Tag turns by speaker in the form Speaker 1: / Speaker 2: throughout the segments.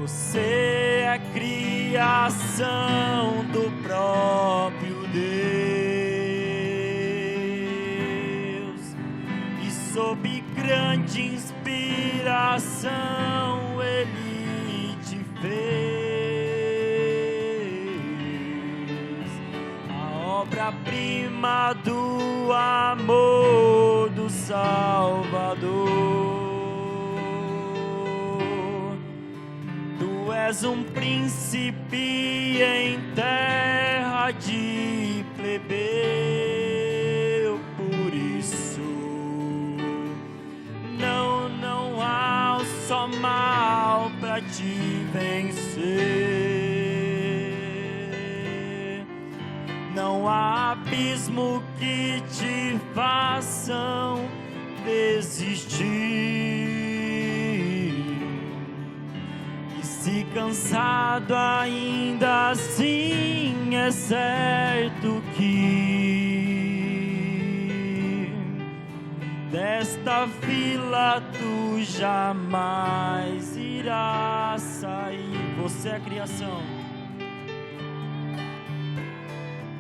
Speaker 1: Você é criação do próprio Deus, e sob grande inspiração Ele te fez, a obra-prima do amor do Salvador. Tu és um príncipe em terra de plebeu, por isso não há só mal pra te vencer. Não há abismo que te façam desistir. Se cansado ainda assim, é certo que desta fila tu jamais irás sair. Você é a criação.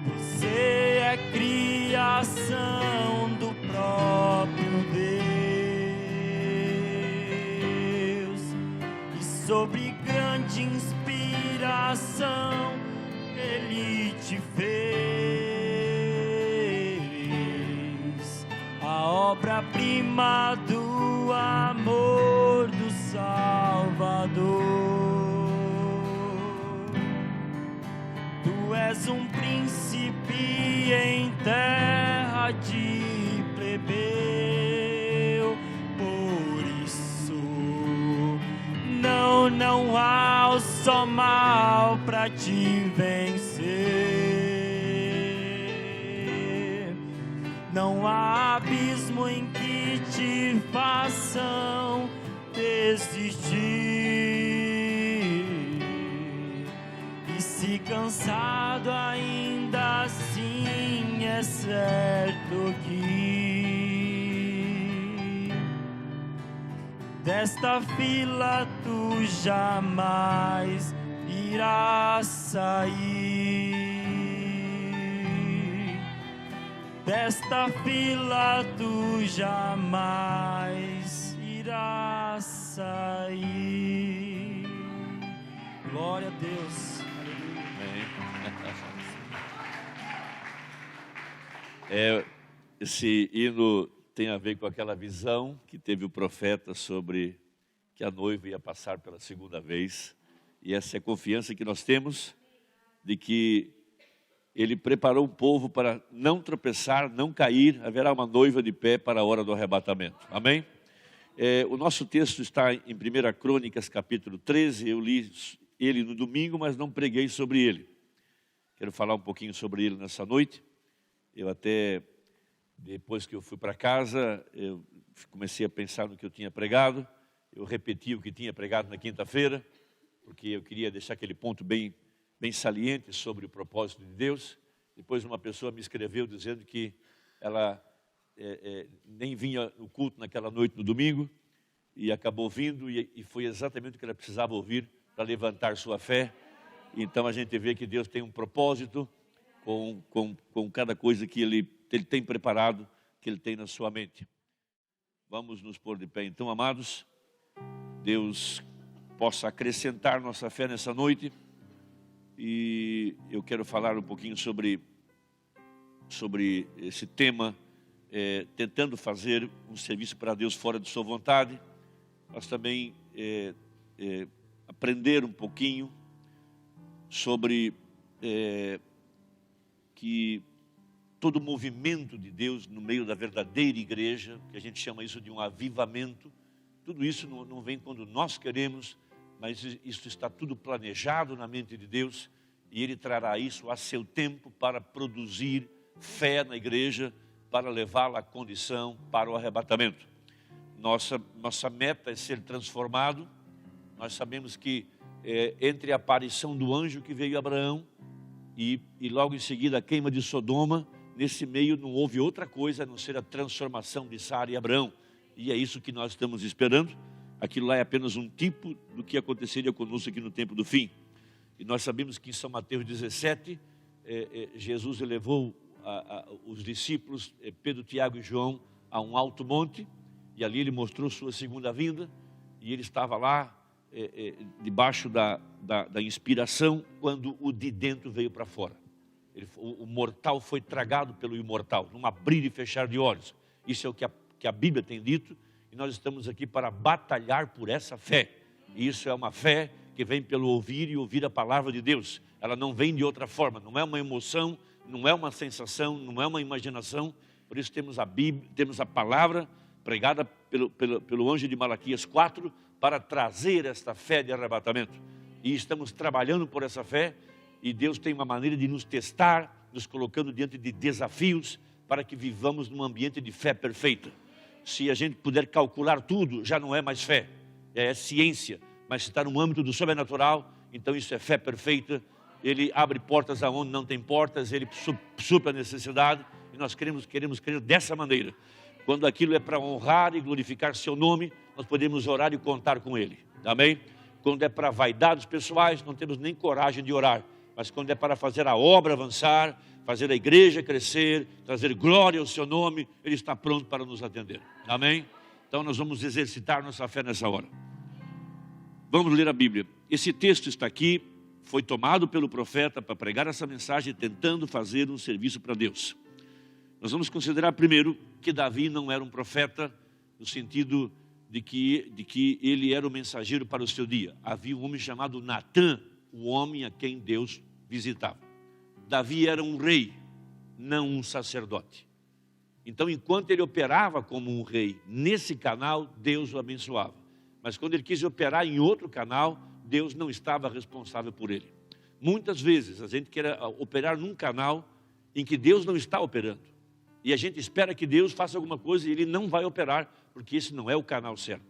Speaker 1: Você é criação do próprio Deus, e sobre grande inspiração Ele te fez, a obra-prima do amor do Salvador. Tu és um príncipe em terra de plebeu, por isso não há só mal pra te vencer. Não há abismo em que te façam desistir. E se cansado ainda assim, é certo que desta fila tu jamais irás sair. Desta fila tu jamais irás sair. Glória a Deus.
Speaker 2: Esse hino tem a ver com aquela visão que teve o profeta sobre que a noiva ia passar pela segunda vez. E essa é a confiança que nós temos de que Ele preparou o povo para não tropeçar, não cair. Haverá uma noiva de pé para a hora do arrebatamento. Amém? O nosso texto está em 1 Crônicas, capítulo 13. Eu li ele no domingo, mas não preguei sobre ele. Quero falar um pouquinho sobre ele nessa noite. Eu até, depois que eu fui para casa, eu comecei a pensar no que eu tinha pregado. Eu repeti o que tinha pregado na quinta-feira, porque eu queria deixar aquele ponto bem saliente sobre o propósito de Deus. Depois uma pessoa me escreveu dizendo que ela nem vinha no culto naquela noite no domingo, e acabou vindo, e foi exatamente o que ela precisava ouvir para levantar sua fé. Então a gente vê que Deus tem um propósito com cada coisa que Ele tem preparado, que Ele tem na sua mente. Vamos nos pôr de pé então, amados. Deus possa acrescentar nossa fé nessa noite. E eu quero falar um pouquinho sobre esse tema, tentando fazer um serviço para Deus fora de sua vontade, mas também aprender um pouquinho sobre que todo o movimento de Deus no meio da verdadeira igreja, que a gente chama isso de um avivamento, tudo isso não vem quando nós queremos, mas isso está tudo planejado na mente de Deus, e Ele trará isso a seu tempo para produzir fé na igreja, para levá-la à condição para o arrebatamento. Nossa meta é ser transformado. Nós sabemos que entre a aparição do anjo que veio a Abraão e logo em seguida a queima de Sodoma, nesse meio não houve outra coisa a não ser a transformação de Sara e Abraão. E é isso que nós estamos esperando. aquilo lá é apenas um tipo do que aconteceria conosco aqui no tempo do fim. E nós sabemos que em São Mateus 17, Jesus elevou os discípulos, Pedro, Tiago e João, a um alto monte, e ali ele mostrou sua segunda vinda, e ele estava lá, debaixo da inspiração, quando o de dentro veio para fora. O mortal foi tragado pelo imortal, num abrir e fechar de olhos. Isso é o que a Bíblia tem dito, e nós estamos aqui para batalhar por essa fé. E isso é uma fé que vem pelo ouvir e ouvir a palavra de Deus. Ela não vem de outra forma, não é uma emoção, não é uma sensação, não é uma imaginação. Por isso temos a Bíblia, temos a palavra pregada pelo anjo de Malaquias 4, para trazer esta fé de arrebatamento. E estamos trabalhando por essa fé, e Deus tem uma maneira de nos testar, nos colocando diante de desafios, para que vivamos num ambiente de fé perfeita. Se a gente puder calcular tudo, já não é mais fé, é ciência. Mas se está no âmbito do sobrenatural, então isso é fé perfeita. Ele abre portas aonde não tem portas, ele supra a necessidade, e nós queremos crer dessa maneira. Quando aquilo é para honrar e glorificar seu nome, nós podemos orar e contar com ele, amém? Quando é para vaidades pessoais, não temos nem coragem de orar, mas quando é para fazer a obra avançar, fazer a igreja crescer, trazer glória ao seu nome, ele está pronto para nos atender, amém? Então nós vamos exercitar nossa fé nessa hora. Vamos ler a Bíblia. Esse texto está aqui, foi tomado pelo profeta para pregar essa mensagem, tentando fazer um serviço para Deus. Nós vamos considerar primeiro que Davi não era um profeta, no sentido de que ele era o mensageiro para o seu dia. Havia um homem chamado Natã, o homem a quem Deus visitava. Davi era um rei, não um sacerdote. Então, enquanto ele operava como um rei nesse canal, Deus o abençoava. Mas quando ele quis operar em outro canal, Deus não estava responsável por ele. Muitas vezes a gente quer operar num canal em que Deus não está operando. E a gente espera que Deus faça alguma coisa e ele não vai operar, porque esse não é o canal certo.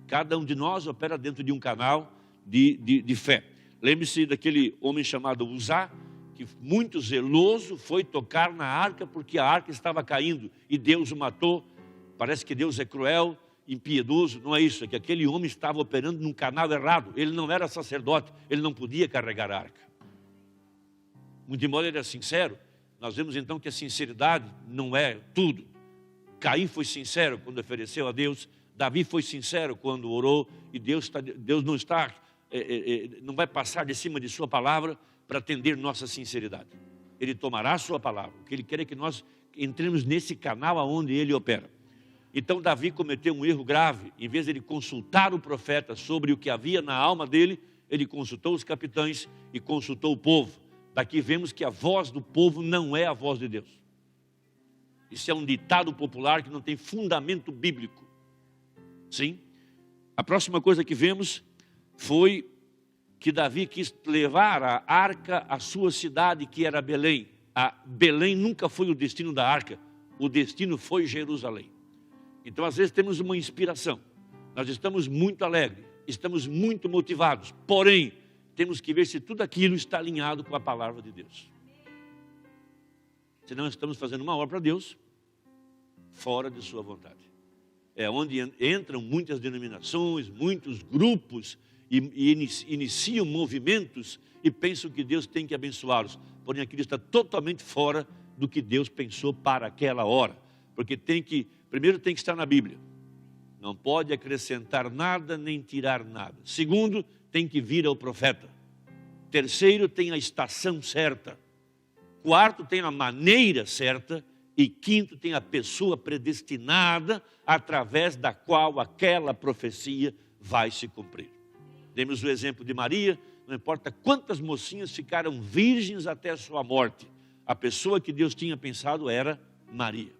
Speaker 2: Cada um de nós opera dentro de um canal de fé. Lembre-se daquele homem chamado Uzá, que muito zeloso foi tocar na arca porque a arca estava caindo e Deus o matou. Parece que Deus é cruel, impiedoso. Não é isso, é que aquele homem estava operando num canal errado. Ele não era sacerdote, ele não podia carregar a arca. Muito embora ele era sincero, nós vemos então que a sinceridade não é tudo. Caim foi sincero quando ofereceu a Deus, Davi foi sincero quando orou, e Deus não vai passar de cima de sua palavra para atender nossa sinceridade. Ele tomará a sua palavra. O que ele quer é que nós entremos nesse canal aonde ele opera. Então Davi cometeu um erro grave. Em vez de ele consultar o profeta sobre o que havia na alma dele, ele consultou os capitães e consultou o povo. Daqui vemos que a voz do povo não é a voz de Deus. Isso é um ditado popular que não tem fundamento bíblico. Sim? A próxima coisa que vemos foi que Davi quis levar a arca à sua cidade, que era Belém. Belém nunca foi o destino da arca, o destino foi Jerusalém. Então às vezes temos uma inspiração, nós estamos muito alegres, estamos muito motivados, porém temos que ver se tudo aquilo está alinhado com a palavra de Deus. Senão estamos fazendo uma obra para Deus fora de sua vontade. É onde entram muitas denominações, muitos grupos, e iniciam movimentos e pensam que Deus tem que abençoá-los. Porém, aquilo está totalmente fora do que Deus pensou para aquela hora. Porque primeiro tem que estar na Bíblia. Não pode acrescentar nada nem tirar nada. Segundo, tem que vir ao profeta. Terceiro, tem a estação certa. Quarto, tem a maneira certa. E quinto, tem a pessoa predestinada através da qual aquela profecia vai se cumprir. Demos o exemplo de Maria, não importa quantas mocinhas ficaram virgens até a sua morte. A pessoa que Deus tinha pensado era Maria.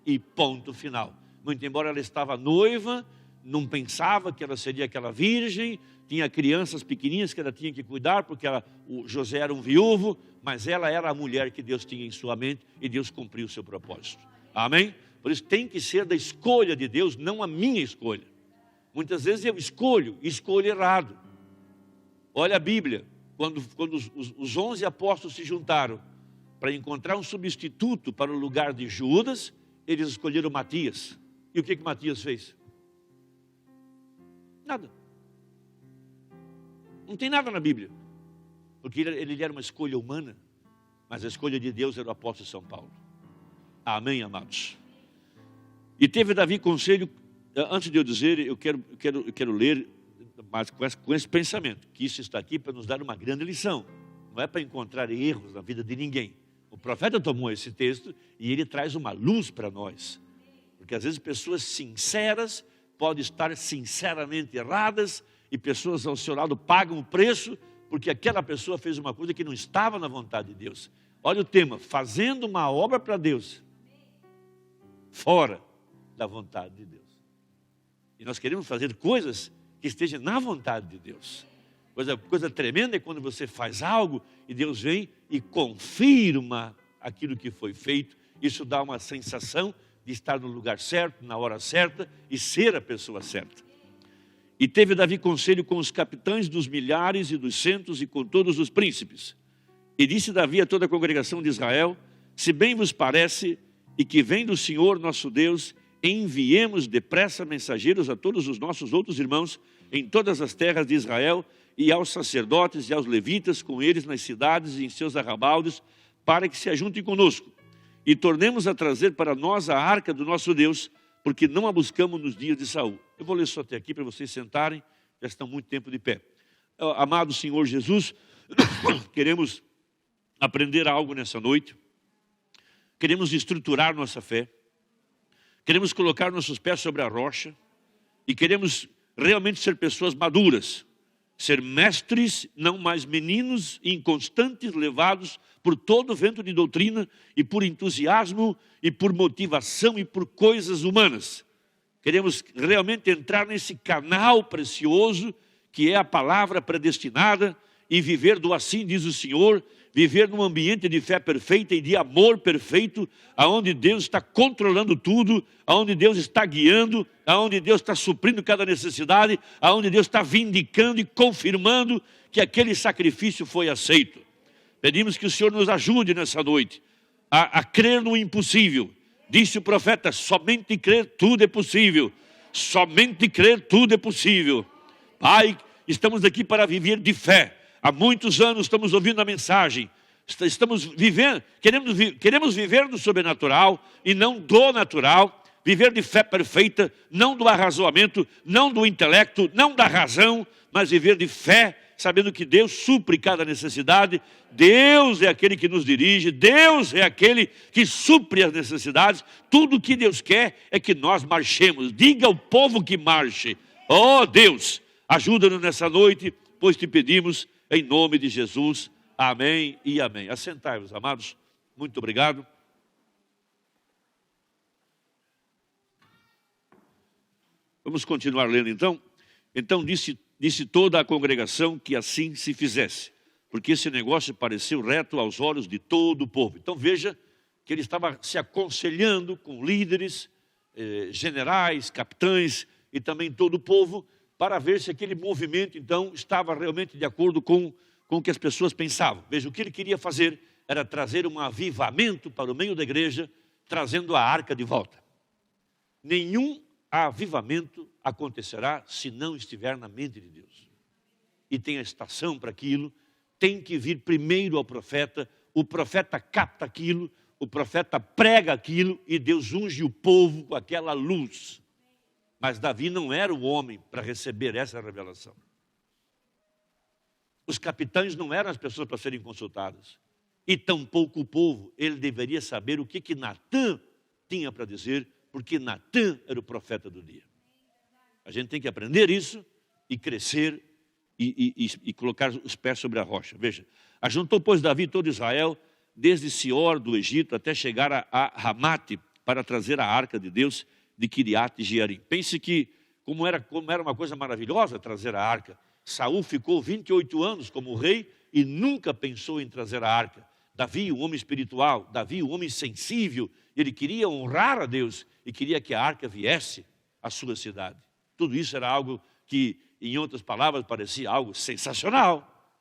Speaker 2: E ponto final. Muito embora ela estava noiva, não pensava que ela seria aquela virgem, tinha crianças pequenininhas que ela tinha que cuidar, porque o José era um viúvo, mas ela era a mulher que Deus tinha em sua mente e Deus cumpriu o seu propósito. Amém? Por isso tem que ser da escolha de Deus, não a minha escolha. Muitas vezes eu escolho errado. Olha a Bíblia, quando os 11 apóstolos se juntaram para encontrar um substituto para o lugar de Judas, eles escolheram Matias. E o que Matias fez? Nada. Não tem nada na Bíblia. Porque ele era uma escolha humana, mas a escolha de Deus era o apóstolo São Paulo. Amém, amados? E teve Davi conselho, antes de eu dizer, eu quero ler, mas com esse pensamento, que isso está aqui para nos dar uma grande lição. Não é para encontrar erros na vida de ninguém. O profeta tomou esse texto e ele traz uma luz para nós. Porque às vezes pessoas sinceras podem estar sinceramente erradas e pessoas ao seu lado pagam o preço porque aquela pessoa fez uma coisa que não estava na vontade de Deus. Olha o tema, fazendo uma obra para Deus, fora da vontade de Deus. E nós queremos fazer coisas que estejam na vontade de Deus. Coisa tremenda é quando você faz algo e Deus vem e confirma aquilo que foi feito. Isso dá uma sensação de estar no lugar certo, na hora certa e ser a pessoa certa. E teve Davi conselho com os capitães dos milhares e dos centos e com todos os príncipes. E disse Davi a toda a congregação de Israel: se bem vos parece e que vem do Senhor nosso Deus, enviemos depressa mensageiros a todos os nossos outros irmãos em todas as terras de Israel, e aos sacerdotes e aos levitas com eles nas cidades e em seus arrabaldes, para que se ajuntem conosco, e tornemos a trazer para nós a arca do nosso Deus, porque não a buscamos nos dias de Saul. Eu vou ler só até aqui para vocês sentarem, já estão muito tempo de pé. Amado Senhor Jesus, queremos aprender algo nessa noite, queremos estruturar nossa fé, queremos colocar nossos pés sobre a rocha, e queremos realmente ser pessoas maduras, ser mestres, não mais meninos inconstantes, levados por todo vento de doutrina e por entusiasmo e por motivação e por coisas humanas. Queremos realmente entrar nesse canal precioso que é a palavra predestinada e viver do assim diz o Senhor, viver num ambiente de fé perfeita e de amor perfeito, aonde Deus está controlando tudo, aonde Deus está guiando, aonde Deus está suprindo cada necessidade, aonde Deus está vindicando e confirmando que aquele sacrifício foi aceito. Pedimos que o Senhor nos ajude nessa noite a crer no impossível. Disse o profeta: somente crer tudo é possível, somente crer tudo é possível. Pai, estamos aqui para viver de fé. Há muitos anos estamos ouvindo a mensagem, estamos vivendo, queremos viver do sobrenatural e não do natural, viver de fé perfeita, não do arrazoamento, não do intelecto, não da razão, mas viver de fé, sabendo que Deus supre cada necessidade, Deus é aquele que nos dirige, Deus é aquele que supre as necessidades, tudo o que Deus quer é que nós marchemos, diga ao povo que marche. Oh Deus, ajuda-nos nessa noite, pois te pedimos, em nome de Jesus, amém e amém. Assentai-vos, amados, muito obrigado. Vamos continuar lendo então. Então disse toda a congregação que assim se fizesse, porque esse negócio pareceu reto aos olhos de todo o povo. Então veja que ele estava se aconselhando com líderes, generais, capitães e também todo o povo, para ver se aquele movimento, então, estava realmente de acordo com o que as pessoas pensavam. Veja, o que ele queria fazer era trazer um avivamento para o meio da igreja, trazendo a arca de volta. Nenhum avivamento acontecerá se não estiver na mente de Deus. E tem a estação para aquilo, tem que vir primeiro ao profeta, o profeta capta aquilo, o profeta prega aquilo e Deus unge o povo com aquela luz. Mas Davi não era o homem para receber essa revelação. Os capitães não eram as pessoas para serem consultadas. E tampouco o povo. Ele deveria saber o que Natã tinha para dizer, porque Natã era o profeta do dia. A gente tem que aprender isso e crescer e colocar os pés sobre a rocha. Veja, ajuntou, pois, Davi todo Israel, desde Sior do Egito até chegar a Ramate, para trazer a arca de Deus de Kiriat Jearim. Pense que como era uma coisa maravilhosa trazer a arca. Saul ficou 28 anos como rei e nunca pensou em trazer a arca. Davi, um homem espiritual, Davi, um homem sensível, ele queria honrar a Deus e queria que a arca viesse à sua cidade. Tudo isso era algo que, em outras palavras, parecia algo sensacional.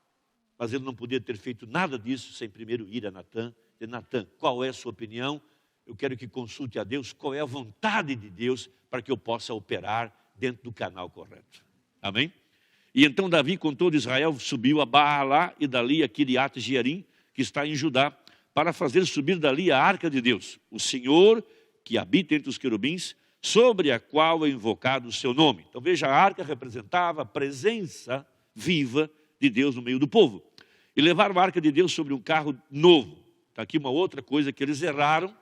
Speaker 2: Mas ele não podia ter feito nada disso sem primeiro ir a Natã. E Natã, qual é a sua opinião? Eu quero que consulte a Deus qual é a vontade de Deus para que eu possa operar dentro do canal correto. Amém? E então Davi com todo Israel subiu a Baalá e dali a Kiriat Jearim, que está em Judá, para fazer subir dali a arca de Deus, o Senhor que habita entre os querubins, sobre a qual é invocado o seu nome. Então veja, a arca representava a presença viva de Deus no meio do povo. E levaram a arca de Deus sobre um carro novo. Está aqui uma outra coisa que eles erraram,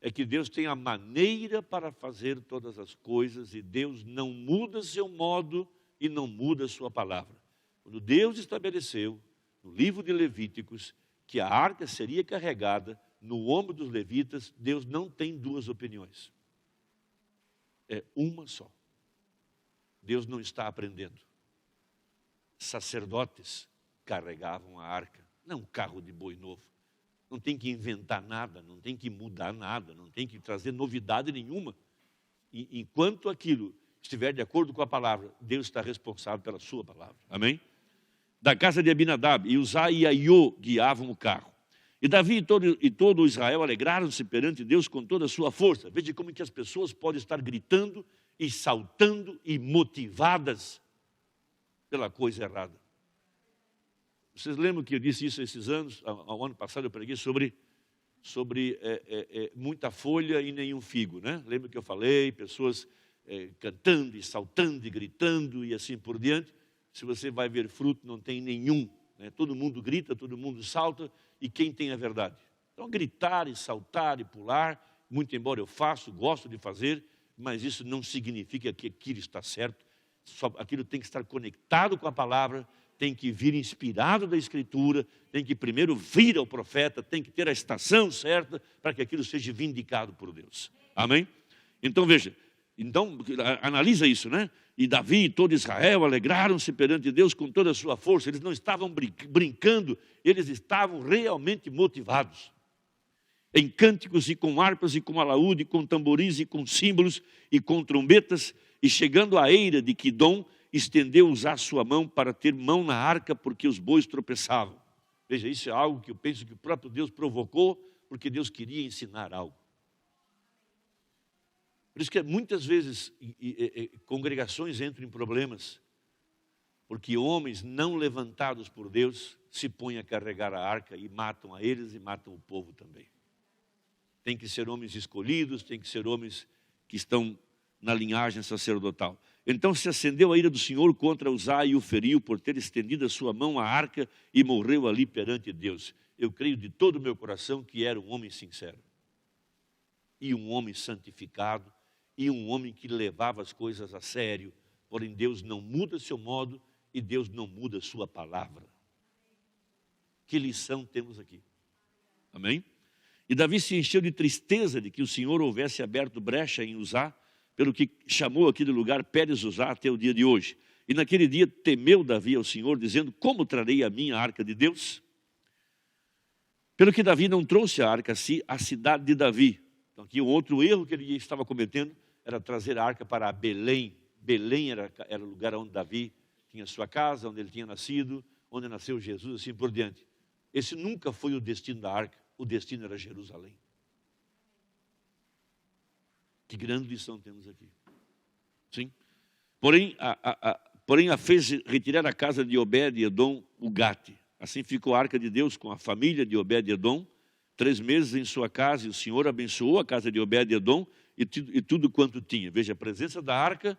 Speaker 2: é que Deus tem a maneira para fazer todas as coisas e Deus não muda seu modo e não muda sua palavra. Quando Deus estabeleceu no livro de Levíticos que a arca seria carregada no ombro dos levitas, Deus não tem duas opiniões. É uma só. Deus não está aprendendo. Sacerdotes carregavam a arca, não um carro de boi novo. Não tem que inventar nada, não tem que mudar nada, não tem que trazer novidade nenhuma. E enquanto aquilo estiver de acordo com a palavra, Deus está responsável pela sua palavra. Amém? Da casa de Abinadab, e Uzá e Aiô guiavam o carro. E Davi e todo Israel alegraram-se perante Deus com toda a sua força. Veja como que as pessoas podem estar gritando e saltando e motivadas pela coisa errada. Vocês lembram que eu disse isso esses anos? Ao ano passado eu preguei sobre muita folha e nenhum figo, né? Lembra que eu falei, pessoas cantando e saltando e gritando e assim por diante. Se você vai ver fruto, não tem nenhum, né? Todo mundo grita, todo mundo salta, e quem tem a verdade? Então gritar e saltar e pular, muito embora eu faço, gosto de fazer, mas isso não significa que aquilo está certo. Aquilo tem que estar conectado com a palavra, tem que vir inspirado da Escritura, tem que primeiro vir ao profeta, tem que ter a estação certa para que aquilo seja vindicado por Deus. Amém? Então veja, analisa isso, né? E Davi e todo Israel alegraram-se perante Deus com toda a sua força. Eles não estavam brincando, eles estavam realmente motivados. Em cânticos e com harpas e com alaúde, com tamboris e com símbolos e com trombetas, e chegando à eira de Quidom, estendeu Uzá sua mão para ter mão na arca, porque os bois tropeçavam. Veja, isso é algo que eu penso que o próprio Deus provocou, porque Deus queria ensinar algo. Por isso que muitas vezes congregações entram em problemas, porque homens não levantados por Deus se põem a carregar a arca e matam a eles e matam o povo também. Tem que ser homens escolhidos, tem que ser homens que estão na linhagem sacerdotal. Então se acendeu a ira do Senhor contra Uzá e o feriu por ter estendido a sua mão à arca e morreu ali perante Deus. Eu creio de todo o meu coração que era um homem sincero. E um homem santificado. E um homem que levava as coisas a sério. Porém Deus não muda seu modo e Deus não muda sua palavra. Que lição temos aqui? Amém? E Davi se encheu de tristeza de que o Senhor houvesse aberto brecha em Uzá, pelo que chamou aquele lugar Pérez Uzá até o dia de hoje. E naquele dia temeu Davi ao Senhor, dizendo: como trarei a minha arca de Deus? Pelo que Davi não trouxe a arca à cidade de Davi. Então aqui um outro erro que ele estava cometendo era trazer a arca para Belém. Belém era o lugar onde Davi tinha sua casa, onde ele tinha nascido, onde nasceu Jesus, assim por diante. Esse nunca foi o destino da arca, o destino era Jerusalém. Que grande lição temos aqui. Sim. Porém a fez retirar a casa de Obed-Edom, o Gate. Assim ficou a arca de Deus com a família de Obed-Edom, 3 meses em sua casa, e o Senhor abençoou a casa de Obed-Edom e tudo quanto tinha. Veja, a presença da arca,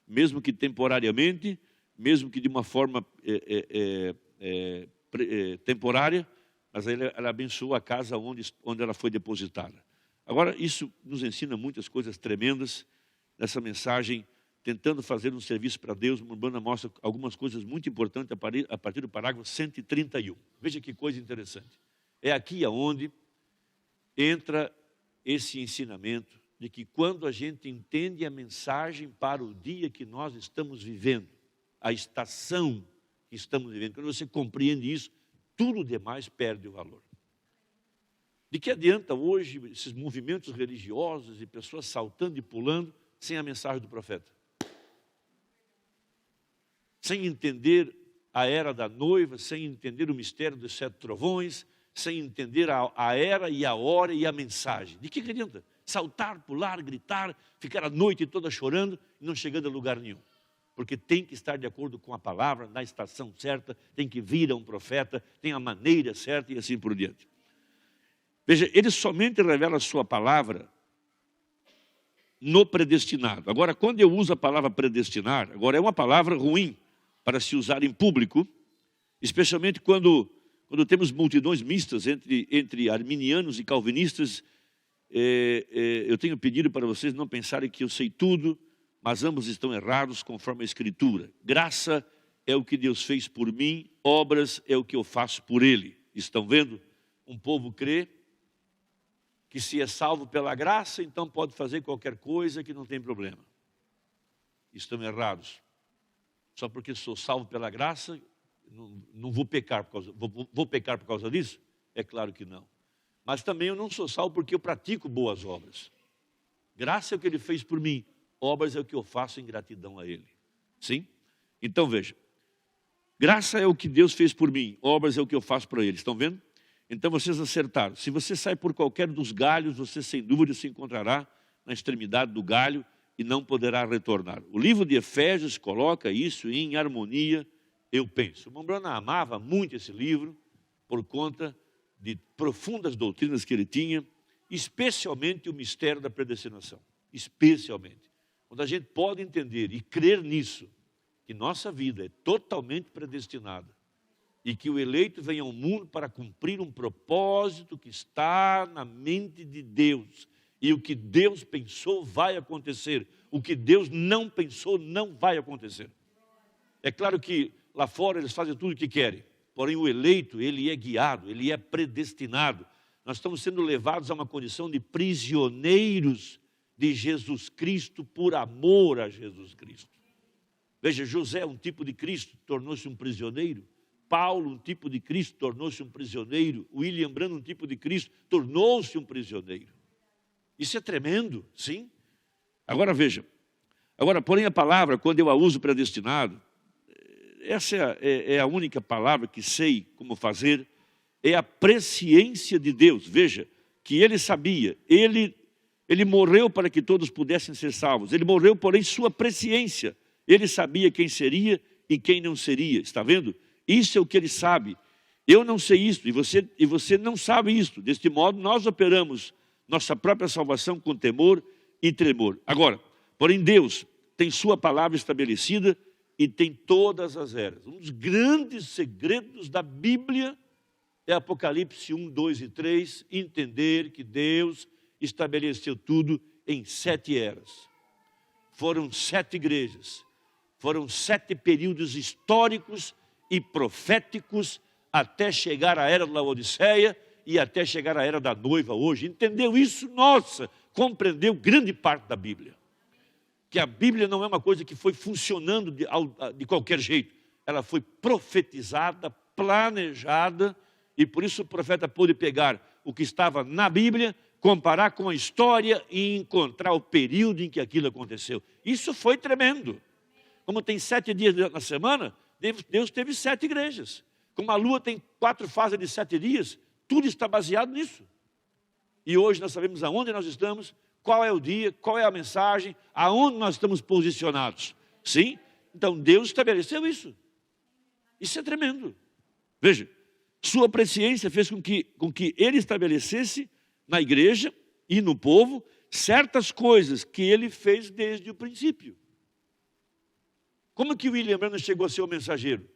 Speaker 2: mesmo que temporariamente, mesmo que de uma forma temporária, mas ela abençoou a casa onde ela foi depositada. Agora, isso nos ensina muitas coisas tremendas nessa mensagem, tentando fazer um serviço para Deus. Urbana mostra algumas coisas muito importantes a partir do parágrafo 131. Veja que coisa interessante. É aqui aonde entra esse ensinamento de que quando a gente entende a mensagem para o dia que nós estamos vivendo, a estação que estamos vivendo, quando você compreende isso, tudo demais perde o valor. De que adianta hoje esses movimentos religiosos e pessoas saltando e pulando sem a mensagem do profeta? Sem entender a era da noiva, sem entender o mistério dos 7 trovões, sem entender a era e a hora e a mensagem. De que adianta? Saltar, pular, gritar, ficar a noite toda chorando e não chegando a lugar nenhum. porque tem que estar de acordo com a palavra, na estação certa, tem que vir a um profeta, tem a maneira certa e assim por diante. Veja, ele somente revela a sua palavra no predestinado. Agora, quando eu uso a palavra predestinar, agora é uma palavra ruim para se usar em público, especialmente quando temos multidões mistas entre arminianos e calvinistas. Eu tenho pedido para vocês não pensarem que eu sei tudo, mas ambos estão errados conforme a Escritura. Graça é o que Deus fez por mim, obras é o que eu faço por Ele. Estão vendo? Um povo crê que se é salvo pela graça, então pode fazer qualquer coisa que não tem problema. Estão errados. Só porque sou salvo pela graça, não vou pecar vou pecar por causa disso? É claro que não. Mas também eu não sou salvo porque eu pratico boas obras. Graça é o que Ele fez por mim, obras é o que eu faço em gratidão a Ele. Sim? Então veja, graça é o que Deus fez por mim, obras é o que eu faço para Ele. Estão vendo? Então vocês acertaram. Se você sai por qualquer dos galhos, você sem dúvida se encontrará na extremidade do galho e não poderá retornar. O livro de Efésios coloca isso em harmonia, eu penso. O irmão Branham amava muito esse livro por conta de profundas doutrinas que ele tinha, especialmente o mistério da predestinação. Especialmente. Quando a gente pode entender e crer nisso, que nossa vida é totalmente predestinada, e que o eleito vem ao mundo para cumprir um propósito que está na mente de Deus. E o que Deus pensou vai acontecer. O que Deus não pensou não vai acontecer. É claro que lá fora eles fazem tudo o que querem. Porém o eleito, ele é guiado, ele é predestinado. Nós estamos sendo levados a uma condição de prisioneiros de Jesus Cristo por amor a Jesus Cristo. Veja, José, um tipo de Cristo, tornou-se um prisioneiro. Paulo, um tipo de Cristo, tornou-se um prisioneiro. William Branham, um tipo de Cristo, tornou-se um prisioneiro. Isso é tremendo, sim? Agora veja, porém a palavra, quando eu a uso predestinado, essa é a única palavra que sei como fazer, é a presciência de Deus. Veja, que Ele sabia, Ele morreu para que todos pudessem ser salvos. Ele morreu, porém, sua presciência. Ele sabia quem seria e quem não seria, está vendo? Isso é o que Ele sabe. Eu não sei isso, e você não sabe isso. Deste modo, nós operamos nossa própria salvação com temor e tremor. Agora, porém, Deus tem sua palavra estabelecida e tem todas as eras. Um dos grandes segredos da Bíblia é Apocalipse 1, 2 e 3, entender que Deus estabeleceu tudo em 7 eras. Foram 7 igrejas, foram 7 períodos históricos e proféticos até chegar à era da Laodiceia e até chegar à era da noiva hoje. Entendeu isso? Nossa, compreendeu grande parte da Bíblia. Que a Bíblia não é uma coisa que foi funcionando de qualquer jeito. Ela foi profetizada, planejada, e por isso o profeta pôde pegar o que estava na Bíblia, comparar com a história e encontrar o período em que aquilo aconteceu. Isso foi tremendo. Como tem 7 dias na semana, Deus teve 7 igrejas. Como a lua tem 4 fases de 7 dias, tudo está baseado nisso. E hoje nós sabemos aonde nós estamos, qual é o dia, qual é a mensagem, aonde nós estamos posicionados. Sim? Então Deus estabeleceu isso. Isso é tremendo. Veja, sua presciência fez com que Ele estabelecesse na igreja e no povo certas coisas que Ele fez desde o princípio. Como que William Branham chegou a ser o mensageiro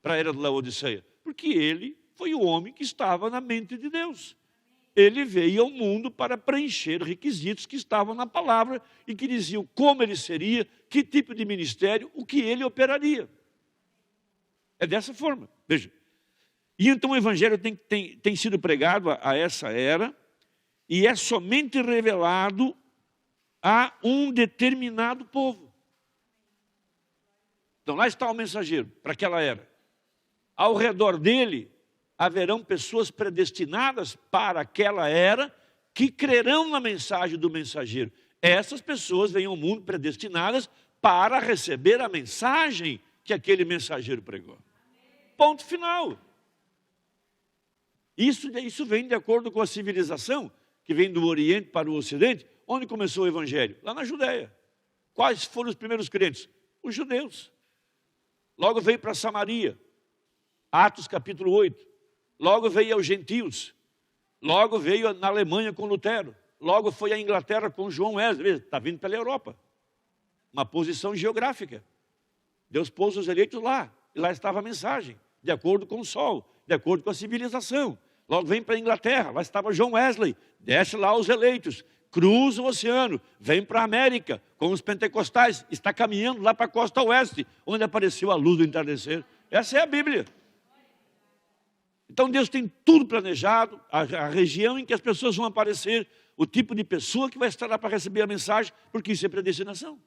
Speaker 2: para a era da Laodiceia? Porque ele foi o homem que estava na mente de Deus. Ele veio ao mundo para preencher requisitos que estavam na palavra e que diziam como ele seria, que tipo de ministério, o que ele operaria. É dessa forma, veja. E então o evangelho tem sido pregado a essa era e é somente revelado a um determinado povo. Então lá está o mensageiro para aquela era. Ao redor dele haverão pessoas predestinadas para aquela era que crerão na mensagem do mensageiro. Essas pessoas vêm ao mundo predestinadas para receber a mensagem que aquele mensageiro pregou. Ponto final. Isso vem de acordo com a civilização que vem do Oriente para o Ocidente. Onde começou o Evangelho? Lá na Judéia. Quais foram os primeiros crentes? os judeus. Logo veio para Samaria, Atos capítulo 8. Logo veio aos gentios. Logo veio na Alemanha com Lutero. Logo foi à Inglaterra com João Wesley. Está vindo pela Europa. Uma posição geográfica. Deus pôs os eleitos lá. E lá estava a mensagem, de acordo com o sol, de acordo com a civilização. Logo vem para a Inglaterra, lá estava João Wesley. Desce lá os eleitos. Cruza o oceano, vem para a América, com os pentecostais. Está caminhando lá para a costa oeste, onde apareceu a luz do entardecer. Essa é a Bíblia. Então Deus tem tudo planejado, a região em que as pessoas vão aparecer, o tipo de pessoa que vai estar lá para receber a mensagem, porque isso é predestinação.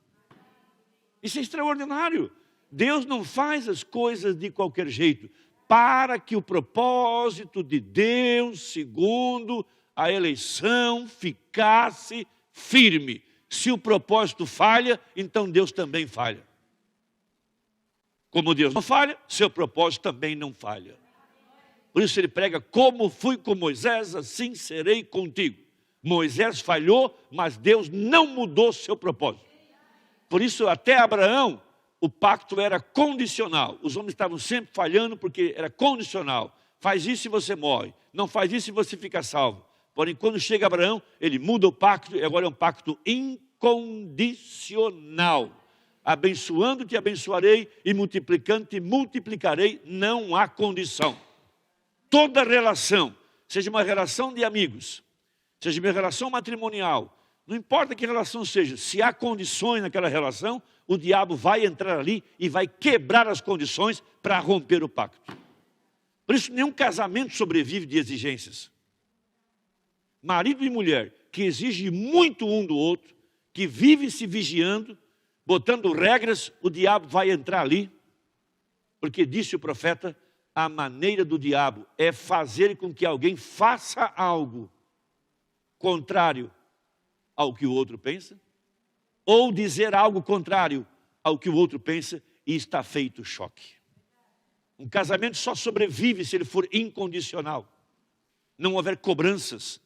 Speaker 2: Isso é extraordinário. Deus não faz as coisas de qualquer jeito, para que o propósito de Deus, segundo a eleição, ficasse firme. Se o propósito falha, então Deus também falha. Como Deus não falha, seu propósito também não falha. Por isso ele prega: como fui com Moisés, assim serei contigo. Moisés falhou, mas Deus não mudou seu propósito. Por isso até Abraão, o pacto era condicional. Os homens estavam sempre falhando porque era condicional. Faz isso e você morre. Não faz isso e você fica salvo. Porém, quando chega Abraão, ele muda o pacto e agora é um pacto incondicional. Abençoando te abençoarei e multiplicando te multiplicarei. Não há condição. Toda relação, seja uma relação de amigos, seja uma relação matrimonial, não importa que relação seja, se há condições naquela relação, o diabo vai entrar ali e vai quebrar as condições para romper o pacto. Por isso, nenhum casamento sobrevive de exigências. Marido e mulher que exigem muito um do outro, que vive se vigiando, botando regras, o diabo vai entrar ali, porque disse o profeta: a maneira do diabo é fazer com que alguém faça algo contrário ao que o outro pensa, ou dizer algo contrário ao que o outro pensa, e está feito choque. Um casamento só sobrevive se ele for incondicional. Não houver cobranças,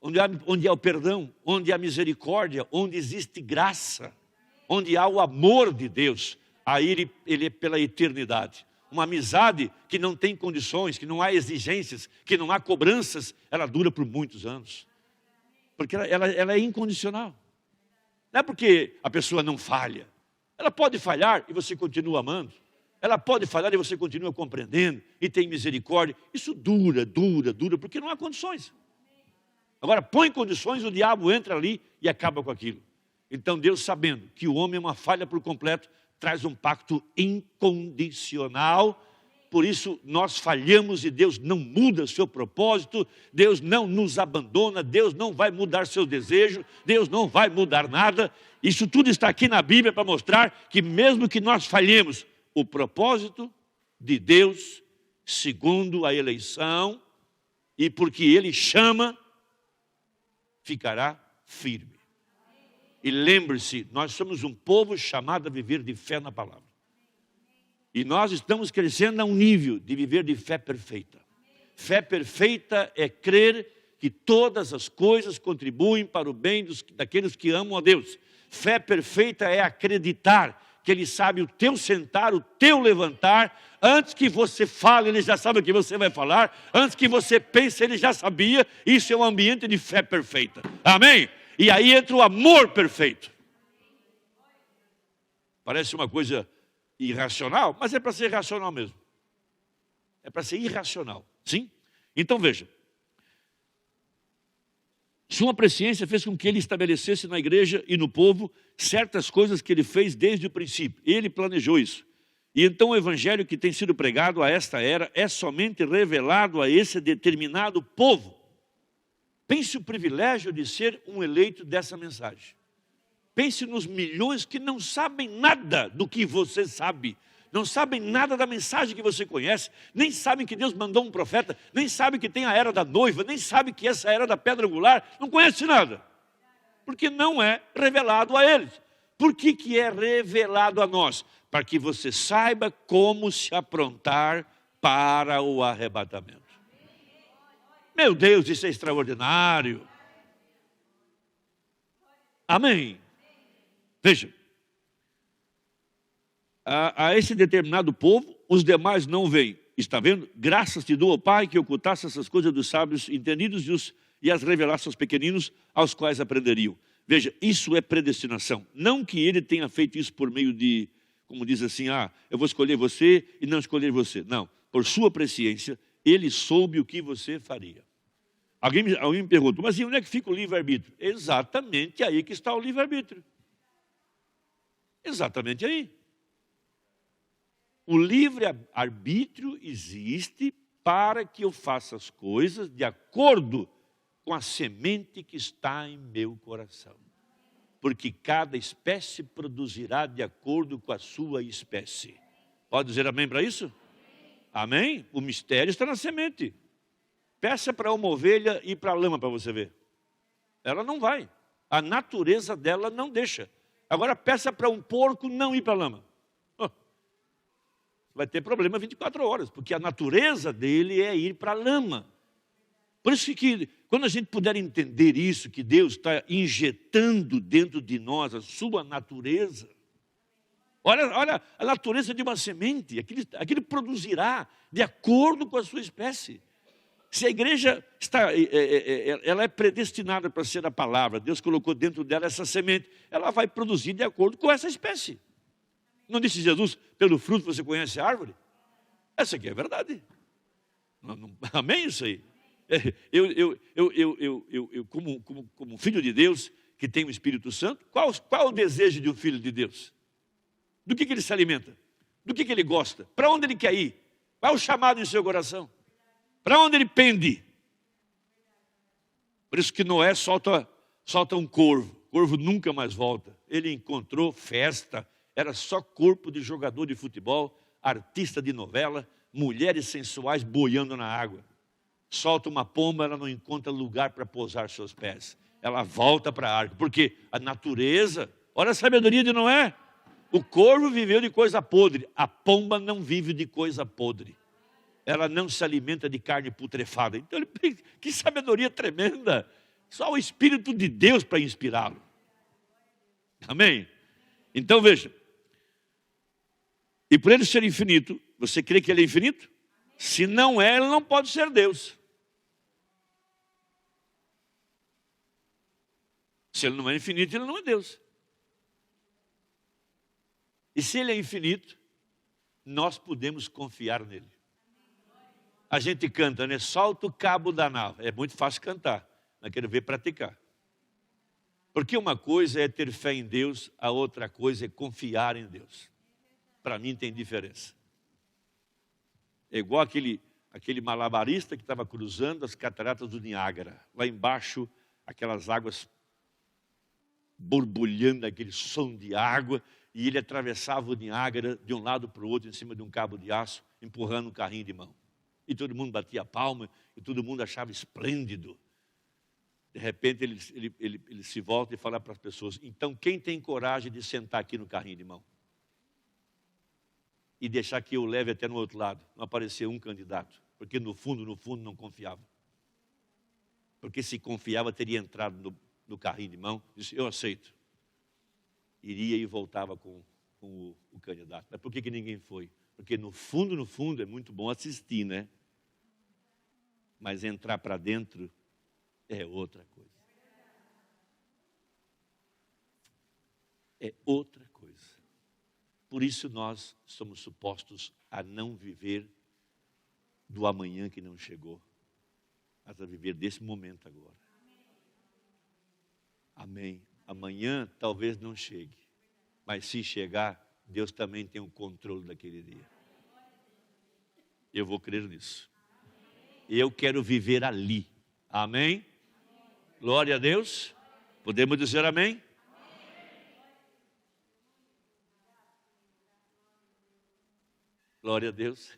Speaker 2: onde há o perdão, onde há misericórdia, onde existe graça, onde há o amor de Deus, aí ele é pela eternidade. Uma amizade que não tem condições, que não há exigências, que não há cobranças, ela dura por muitos anos. Porque ela é incondicional. Não é porque a pessoa não falha. Ela pode falhar e você continua amando. Ela pode falhar e você continua compreendendo e tem misericórdia. Isso dura, porque não há condições. Agora, põe condições, o diabo entra ali e acaba com aquilo. Então Deus, sabendo que o homem é uma falha por completo, traz um pacto incondicional. Por isso nós falhamos e Deus não muda seu propósito, Deus não nos abandona, Deus não vai mudar seu desejo, Deus não vai mudar nada. Isso tudo está aqui na Bíblia para mostrar que mesmo que nós falhemos, o propósito de Deus, segundo a eleição, e porque Ele chama, ficará firme. E lembre-se, nós somos um povo chamado a viver de fé na palavra. E nós estamos crescendo a um nível de viver de fé perfeita. Fé perfeita é crer que todas as coisas contribuem para o bem daqueles que amam a Deus. Fé perfeita é acreditar que Ele sabe o teu sentar, o teu levantar. Antes que você fale, Ele já sabe o que você vai falar. Antes que você pense, Ele já sabia. Isso é um ambiente de fé perfeita. Amém? E aí entra o amor perfeito. Parece uma coisa irracional, mas é para ser racional mesmo. É para ser irracional, sim? Então veja. Sua presciência fez com que Ele estabelecesse na igreja e no povo certas coisas que Ele fez desde o princípio. Ele planejou isso. E então o evangelho que tem sido pregado a esta era é somente revelado a esse determinado povo. Pense o privilégio de ser um eleito dessa mensagem. Pense nos milhões que não sabem nada do que você sabe. Não sabem nada da mensagem que você conhece. Nem sabem que Deus mandou um profeta. Nem sabem que tem a era da noiva. Nem sabem que essa era da pedra angular. Não conhece nada. Porque não é revelado a eles. Por que é revelado a nós? Para que você saiba como se aprontar para o arrebatamento. Meu Deus, isso é extraordinário. Amém. Veja, a esse determinado povo, os demais não veem. Está vendo? Graças te dou, ó Pai, que ocultasse essas coisas dos sábios entendidos e as revelasse aos pequeninos, aos quais aprenderiam. Veja, isso é predestinação. Não que ele tenha feito isso por meio de, como diz assim, eu vou escolher você e não escolher você. Não, por sua presciência, ele soube o que você faria. Alguém me pergunta, mas e onde é que fica o livre-arbítrio? Exatamente aí que está o livre-arbítrio. Exatamente aí. O livre-arbítrio existe para que eu faça as coisas de acordo com a semente que está em meu coração. Porque cada espécie produzirá de acordo com a sua espécie. Pode dizer amém para isso? Amém? O mistério está na semente. Peça para uma ovelha ir para a lama para você ver. Ela não vai. A natureza dela não deixa. Agora peça para um porco não ir para a lama. Vai ter problema 24 horas, porque a natureza dele é ir para a lama. Por isso que quando a gente puder entender isso, que Deus está injetando dentro de nós a sua natureza. Olha a natureza de uma semente, aquilo produzirá de acordo com a sua espécie. Se a igreja ela é predestinada para ser a palavra, Deus colocou dentro dela essa semente, ela vai produzir de acordo com essa espécie. Não disse Jesus, pelo fruto você conhece a árvore? Essa aqui é verdade. Amém isso aí? Eu como filho de Deus, que tem o Espírito Santo, qual é o desejo de um filho de Deus? Do que ele se alimenta? Do que ele gosta? Para onde ele quer ir? Qual é o chamado em seu coração? Para onde ele pende? Por isso que Noé solta um corvo. O corvo nunca mais volta. Ele encontrou festa. Era só corpo de jogador de futebol, artista de novela, mulheres sensuais boiando na água. Solta uma pomba, ela não encontra lugar para pousar seus pés. Ela volta para a arca. Porque a natureza, olha a sabedoria de Noé. O corvo viveu de coisa podre. A pomba não vive de coisa podre. Ela não se alimenta de carne putrefada. Então, que sabedoria tremenda. Só o Espírito de Deus para inspirá-lo. Amém? Então veja. E por ele ser infinito, você crê que ele é infinito? Se não é, ele não pode ser Deus. Se ele não é infinito, ele não é Deus. E se ele é infinito, nós podemos confiar nele. A gente canta, né? Solta o cabo da nave. É muito fácil cantar, mas quero ver praticar. Porque uma coisa é ter fé em Deus, a outra coisa é confiar em Deus. Para mim tem diferença. É igual aquele malabarista que estava cruzando as cataratas do Niágara. Lá embaixo, aquelas águas borbulhando, aquele som de água. E ele atravessava o Niágara de um lado para o outro, em cima de um cabo de aço, empurrando um carrinho de mão. E todo mundo batia palma, e todo mundo achava esplêndido. De repente ele se volta e fala para as pessoas, então quem tem coragem de sentar aqui no carrinho de mão? E deixar que eu leve até no outro lado. Não apareceu um candidato, porque no fundo não confiava. Porque se confiava, teria entrado no carrinho de mão, disse, eu aceito. Iria e voltava com o candidato. Mas por que ninguém foi? Porque no fundo é muito bom assistir, né? Mas entrar para dentro é outra coisa. É outra coisa. Por isso nós somos supostos a não viver do amanhã que não chegou, mas a viver desse momento agora. Amém. Amanhã talvez não chegue, mas se chegar, Deus também tem o controle daquele dia. Eu vou crer nisso. Eu quero viver ali. Amém? Glória a Deus. Podemos dizer amém? Glória a Deus.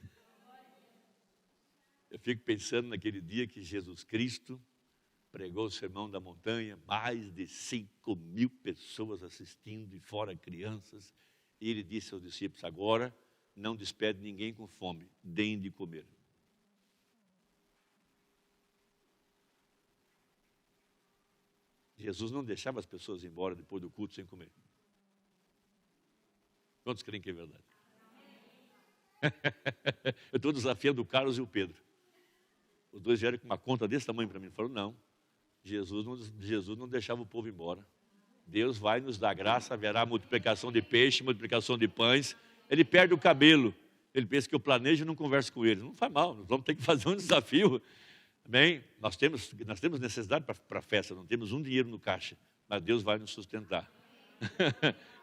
Speaker 2: Eu fico pensando naquele dia que Jesus Cristo pregou o Sermão da Montanha, mais de 5.000 pessoas assistindo e fora crianças. E ele disse aos discípulos, agora não despede ninguém com fome, deem de comer. Jesus não deixava as pessoas ir embora depois do culto sem comer. Quantos creem que é verdade? Eu estou desafiando o Carlos e o Pedro. Os dois vieram com uma conta desse tamanho para mim. Falaram, não, Jesus não deixava o povo embora. Deus vai nos dar graça, haverá multiplicação de peixe, multiplicação de pães. Ele perde o cabelo. Ele pensa que eu planejo e não converso com ele. Não faz mal, nós vamos ter que fazer um desafio. Bem, nós temos necessidade para a festa, não temos um dinheiro no caixa, mas Deus vai nos sustentar.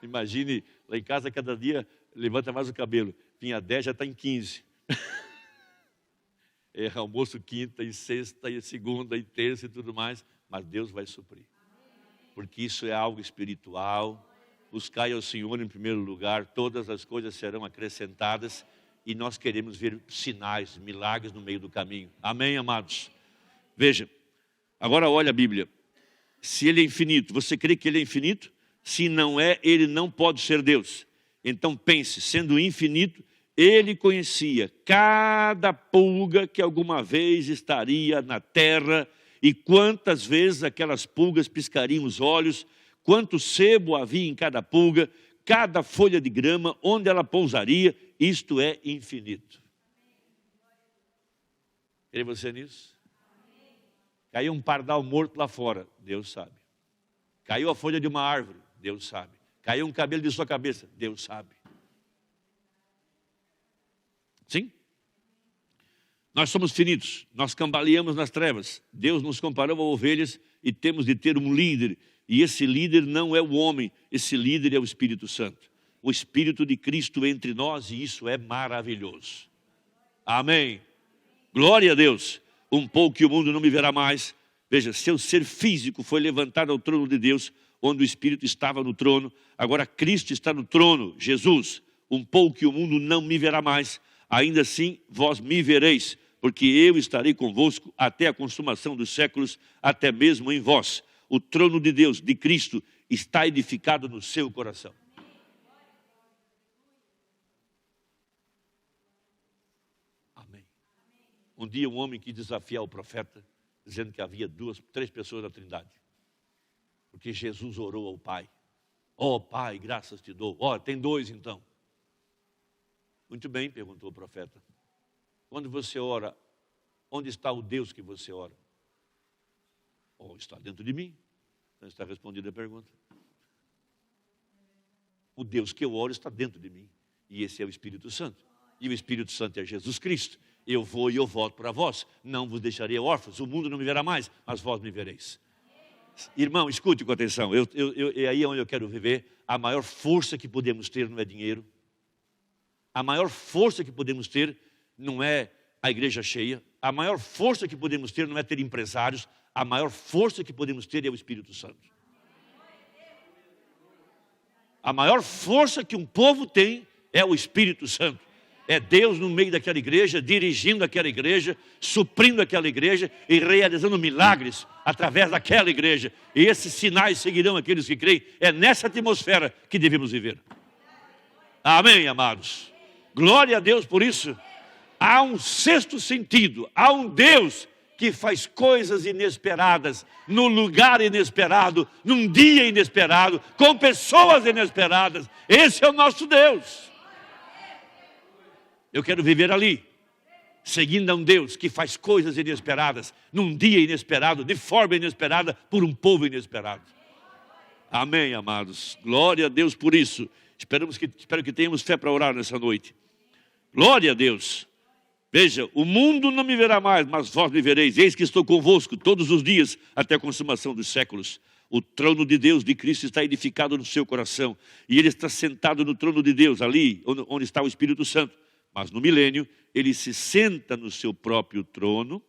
Speaker 2: Imagine, lá em casa cada dia levanta mais o cabelo. Vinha 10, já está em 15. É almoço quinta e sexta e segunda e terça e tudo mais, mas Deus vai suprir. Porque isso é algo espiritual. Buscai ao Senhor em primeiro lugar, todas as coisas serão acrescentadas e nós queremos ver sinais, milagres no meio do caminho. Amém, amados? Veja, agora olha a Bíblia. Se Ele é infinito, você crê que Ele é infinito? Se não é, Ele não pode ser Deus. Então pense, sendo infinito, Ele conhecia cada pulga que alguma vez estaria na terra e quantas vezes aquelas pulgas piscariam os olhos, quanto sebo havia em cada pulga, cada folha de grama, onde ela pousaria, isto é infinito. Crê você nisso? Caiu um pardal morto lá fora, Deus sabe. Caiu a folha de uma árvore, Deus sabe. Caiu um cabelo de sua cabeça, Deus sabe. Sim? Nós somos finitos, nós cambaleamos nas trevas. Deus nos comparou a ovelhas e temos de ter um líder. E esse líder não é o homem, esse líder é o Espírito Santo. O Espírito de Cristo entre nós e isso é maravilhoso. Amém. Glória a Deus. Um pouco que o mundo não me verá mais. Veja, seu ser físico foi levantado ao trono de Deus, onde o Espírito estava no trono. Agora Cristo está no trono, Jesus. Um pouco que o mundo não me verá mais. Ainda assim, vós me vereis, porque eu estarei convosco até a consumação dos séculos, até mesmo em vós. O trono de Deus, de Cristo, está edificado no seu coração. Amém. Um dia um homem quis desafiar o profeta, dizendo que havia 3 pessoas na Trindade. Porque Jesus orou ao Pai. Ó Pai, graças te dou. Ó, tem 2 então. Muito bem, perguntou o profeta. Quando você ora, onde está o Deus que você ora? Oh, está dentro de mim. Então está respondida a pergunta. O Deus que eu oro está dentro de mim. E esse é o Espírito Santo. E o Espírito Santo é Jesus Cristo. Eu vou e eu volto para vós. Não vos deixarei órfãos. O mundo não me verá mais, mas vós me vereis. Irmão, escute com atenção. É aí onde eu quero viver. A maior força que podemos ter não é dinheiro. A maior força que podemos ter não é a igreja cheia. A maior força que podemos ter não é ter empresários. A maior força que podemos ter é o Espírito Santo. A maior força que um povo tem é o Espírito Santo. É Deus no meio daquela igreja, dirigindo aquela igreja, suprindo aquela igreja e realizando milagres através daquela igreja. E esses sinais seguirão aqueles que creem. É nessa atmosfera que devemos viver. Amém, amados? Glória a Deus por isso. Há um 6º sentido. Há um Deus que faz coisas inesperadas, no lugar inesperado, num dia inesperado, com pessoas inesperadas. Esse é o nosso Deus. Eu quero viver ali, seguindo a um Deus que faz coisas inesperadas, num dia inesperado, de forma inesperada, por um povo inesperado. Amém, amados. Glória a Deus por isso. Espero que tenhamos fé para orar nessa noite. Glória a Deus. Veja, o mundo não me verá mais, mas vós me vereis. Eis que estou convosco todos os dias, até a consumação dos séculos. O trono de Deus, de Cristo, está edificado no seu coração. E Ele está sentado no trono de Deus, ali onde está o Espírito Santo. Mas no milênio, Ele se senta no seu próprio trono,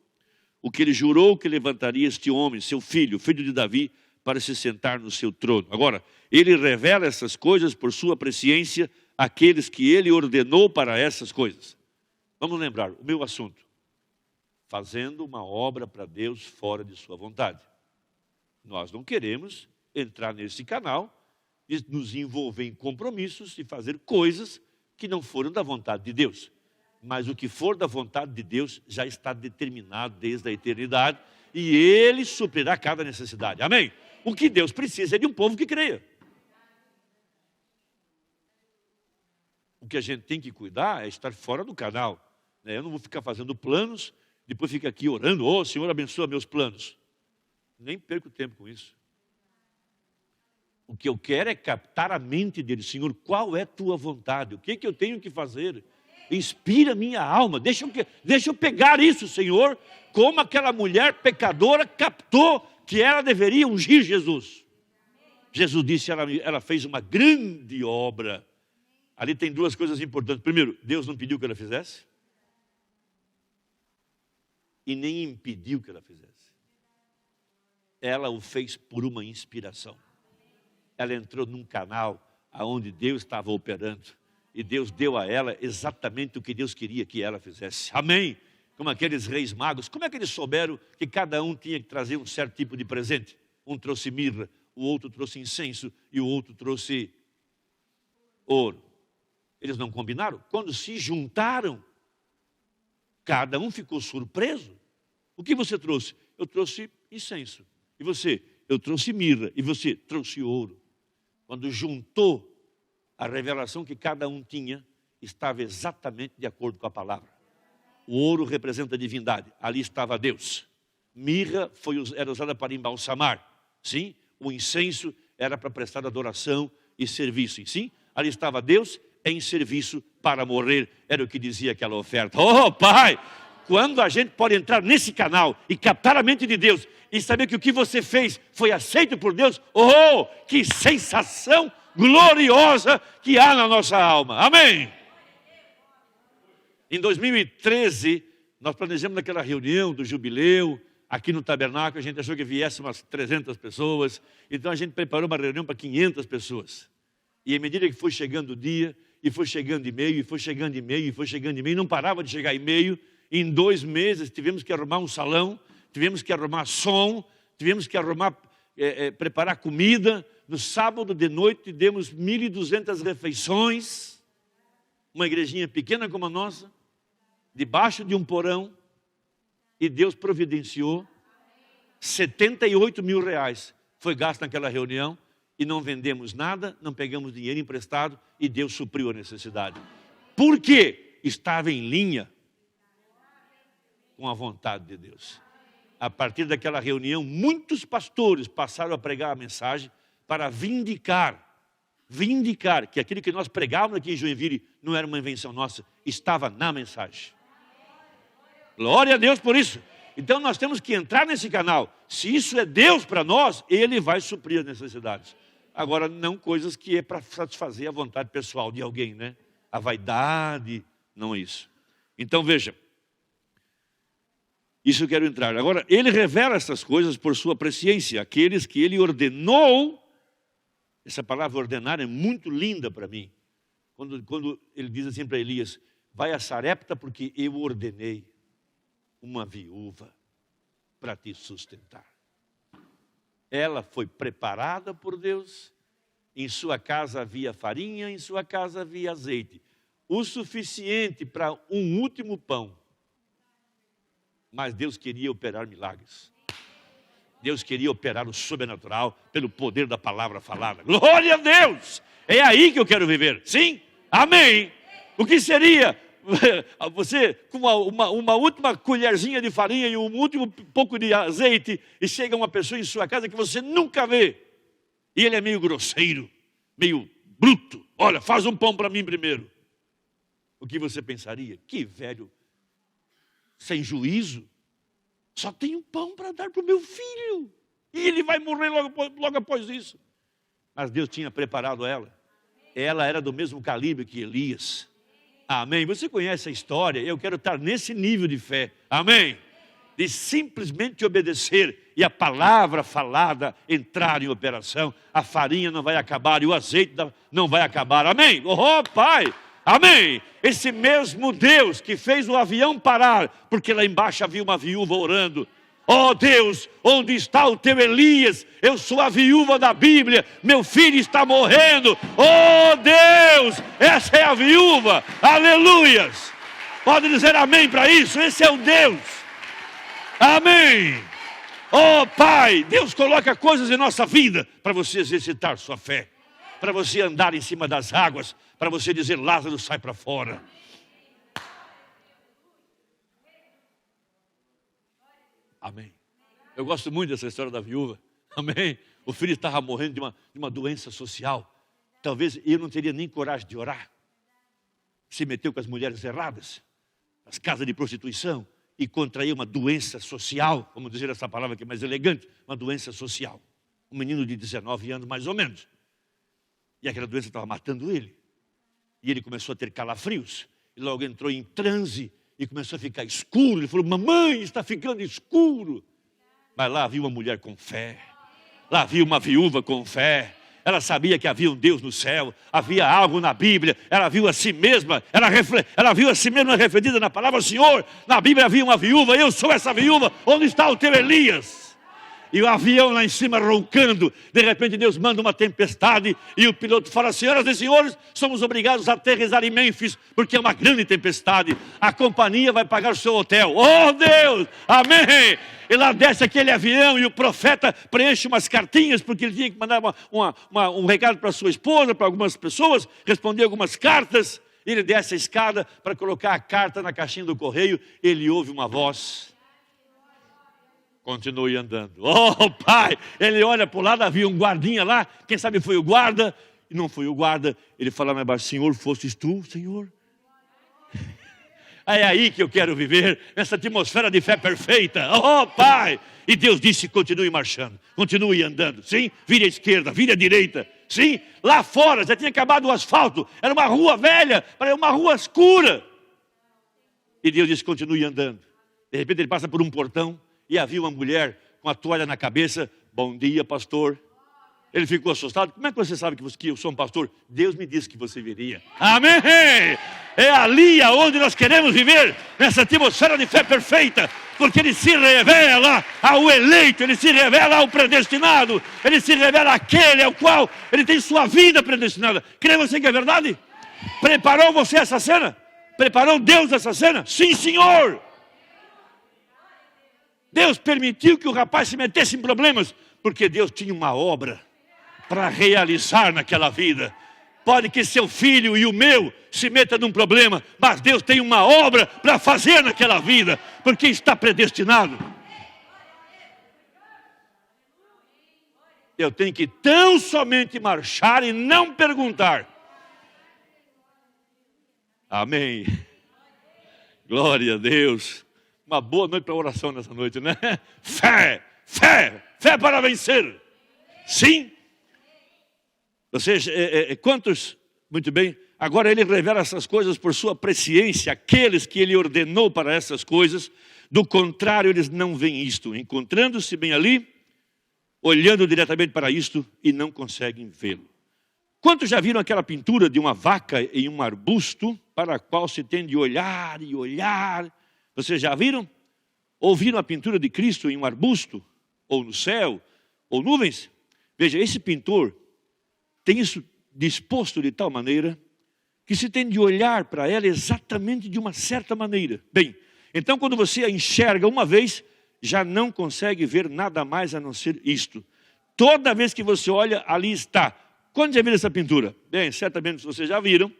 Speaker 2: o que Ele jurou que levantaria este homem, seu filho, filho de Davi, para se sentar no seu trono. Agora, Ele revela essas coisas por sua presciência àqueles que Ele ordenou para essas coisas. Vamos lembrar, o meu assunto. Fazendo uma obra para Deus fora de sua vontade. Nós não queremos entrar nesse canal e nos envolver em compromissos e fazer coisas que não foram da vontade de Deus. Mas o que for da vontade de Deus já está determinado desde a eternidade e Ele suprirá cada necessidade. Amém? O que Deus precisa é de um povo que creia. O que a gente tem que cuidar é estar fora do canal. Eu não vou ficar fazendo planos, depois fico aqui orando, ô Senhor, abençoa meus planos. Nem perco tempo com isso. O que eu quero é captar a mente dele. Senhor, qual é tua vontade? O que eu tenho que fazer? Inspira minha alma. Deixa eu pegar isso, Senhor, como aquela mulher pecadora captou que ela deveria ungir Jesus. Jesus disse, ela fez uma grande obra. Ali tem duas coisas importantes. Primeiro, Deus não pediu que ela fizesse. E nem impediu que ela fizesse. Ela o fez por uma inspiração. Ela entrou num canal onde Deus estava operando. E Deus deu a ela exatamente o que Deus queria que ela fizesse. Amém? Como aqueles reis magos. Como é que eles souberam que cada um tinha que trazer um certo tipo de presente? Um trouxe mirra, o outro trouxe incenso e o outro trouxe ouro. Eles não combinaram? Quando se juntaram, cada um ficou surpreso. O que você trouxe? Eu trouxe incenso. E você? Eu trouxe mirra. E você? Trouxe ouro. Quando juntou, a revelação que cada um tinha estava exatamente de acordo com a palavra. O ouro representa a divindade. Ali estava Deus. Mirra era usada para embalsamar. Sim? O incenso era para prestar adoração e serviço. Sim? Ali estava Deus em serviço para morrer. Era o que dizia aquela oferta. Oh, Pai! Quando a gente pode entrar nesse canal e captar a mente de Deus e saber que o que você fez foi aceito por Deus, oh, que sensação gloriosa que há na nossa alma. Amém? Em 2013, nós planejamos aquela reunião do jubileu, aqui no tabernáculo, a gente achou que viesse umas 300 pessoas, então a gente preparou uma reunião para 500 pessoas. E à medida que foi chegando o dia, e foi chegando e-mail, e foi chegando e-mail, e foi chegando e-mail, não parava de chegar e-mail. Em 2 meses tivemos que arrumar um salão, tivemos que arrumar som, tivemos que preparar comida. No sábado de noite demos 1.200 refeições, uma igrejinha pequena como a nossa, debaixo de um porão, e Deus providenciou 78 mil reais. Foi gasto naquela reunião e não vendemos nada, não pegamos dinheiro emprestado e Deus supriu a necessidade. Por quê? Estava em linha com a vontade de Deus. A partir daquela reunião, muitos pastores passaram a pregar a mensagem para vindicar que aquilo que nós pregávamos aqui em Joinville não era uma invenção nossa, estava na mensagem. Glória a Deus por isso. Então nós temos que entrar nesse canal. Se isso é Deus para nós, Ele vai suprir as necessidades. Agora, não coisas que é para satisfazer a vontade pessoal de alguém, né? A vaidade, não é isso. Então veja, isso eu quero entrar. Agora, Ele revela essas coisas por sua presciência, aqueles que Ele ordenou. Essa palavra ordenar é muito linda para mim. Quando Ele diz assim para Elias, vai a Sarepta porque eu ordenei uma viúva para te sustentar. Ela foi preparada por Deus, em sua casa havia farinha, em sua casa havia azeite, o suficiente para um último pão. Mas Deus queria operar milagres. Deus queria operar o sobrenatural pelo poder da palavra falada. Glória a Deus! É aí que eu quero viver. Sim? Amém! O que seria você com uma última colherzinha de farinha e um último pouco de azeite e chega uma pessoa em sua casa que você nunca vê e ele é meio grosseiro, meio bruto. Olha, faz um pão para mim primeiro. O que você pensaria? Que velho sem juízo. Só tem um pão para dar para o meu filho e ele vai morrer logo após isso. Mas Deus tinha preparado ela. Ela era do mesmo calibre que Elias. Amém? Você conhece a história? Eu quero estar nesse nível de fé. Amém? De simplesmente obedecer e a palavra falada entrar em operação. A farinha não vai acabar e o azeite não vai acabar. Amém? Oh, Pai! Amém? Esse mesmo Deus que fez o avião parar, porque lá embaixo havia uma viúva orando. Oh Deus, onde está o teu Elias? Eu sou a viúva da Bíblia, meu filho está morrendo. Oh Deus, essa é a viúva, aleluias. Pode dizer amém para isso? Esse é o Deus. Amém. Oh Pai, Deus coloca coisas em nossa vida para você exercitar sua fé, para você andar em cima das águas, para você dizer: Lázaro, sai para fora. Amém. Eu gosto muito dessa história da viúva. Amém. O filho estava morrendo de uma doença social. Talvez eu não teria nem coragem de orar. Se meteu com as mulheres erradas, as casas de prostituição, e contraiu uma doença social, vamos dizer essa palavra que é mais elegante, uma doença social. Um menino de 19 anos, mais ou menos. E aquela doença estava matando ele. E ele começou a ter calafrios. E logo entrou em transe e começou a ficar escuro. Ele falou: mamãe, está ficando escuro. Mas lá havia uma mulher com fé. Lá havia uma viúva com fé. Ela sabia que havia um Deus no céu, havia algo na Bíblia, ela viu a si mesma, ela viu a si mesma refletida na palavra: Senhor, na Bíblia havia uma viúva, eu sou essa viúva, onde está o teu Elias? E o avião lá em cima roncando, de repente Deus manda uma tempestade, e o piloto fala: senhoras e senhores, somos obrigados a aterrissar em Mênfis, porque é uma grande tempestade, a companhia vai pagar o seu hotel. Oh Deus, amém! E lá desce aquele avião e o profeta preenche umas cartinhas, porque ele tinha que mandar um recado para sua esposa, para algumas pessoas, responder algumas cartas. Ele desce a escada para colocar a carta na caixinha do correio, ele ouve uma voz: continue andando. Oh pai, ele olha para o lado, havia um guardinha lá, quem sabe foi o guarda, e não foi o guarda. Ele fala mais baixo: Senhor, fostes tu, Senhor? É aí que eu quero viver, nessa atmosfera de fé perfeita. Oh pai! E Deus disse: continue marchando, continue andando. Sim, vire à esquerda, vire à direita. Sim, lá fora já tinha acabado o asfalto, era uma rua velha, era uma rua escura. E Deus disse: continue andando. De repente ele passa por um portão e havia uma mulher com a toalha na cabeça. Bom dia, pastor. Ele ficou assustado. Como é que você sabe que eu sou um pastor? Deus me disse que você viria. Amém! É ali aonde nós queremos viver, nessa atmosfera de fé perfeita, porque Ele se revela ao eleito, Ele se revela ao predestinado, Ele se revela àquele ao qual Ele tem sua vida predestinada. Crê você que é verdade? Preparou você essa cena? Preparou Deus essa cena? Sim, Senhor! Deus permitiu que o rapaz se metesse em problemas, porque Deus tinha uma obra para realizar naquela vida. Pode que seu filho e o meu se metam num problema, mas Deus tem uma obra para fazer naquela vida, porque está predestinado. Eu tenho que tão somente marchar e não perguntar. Amém. Glória a Deus. Uma boa noite para oração nessa noite, né? Fé, fé, fé para vencer. Sim. Ou seja, quantos, muito bem, agora Ele revela essas coisas por sua presciência, aqueles que Ele ordenou para essas coisas, do contrário eles não veem isto, encontrando-se bem ali, olhando diretamente para isto e não conseguem vê-lo. Quantos já viram aquela pintura de uma vaca em um arbusto, para a qual se tem de olhar e olhar? Vocês já viram? Ou viram a pintura de Cristo em um arbusto, ou no céu, ou nuvens? Veja, esse pintor tem isso disposto de tal maneira que se tem de olhar para ela exatamente de uma certa maneira. Bem, então quando você a enxerga uma vez, já não consegue ver nada mais a não ser isto. Toda vez que você olha, ali está. Quando já viram essa pintura? Bem, certamente vocês já viram.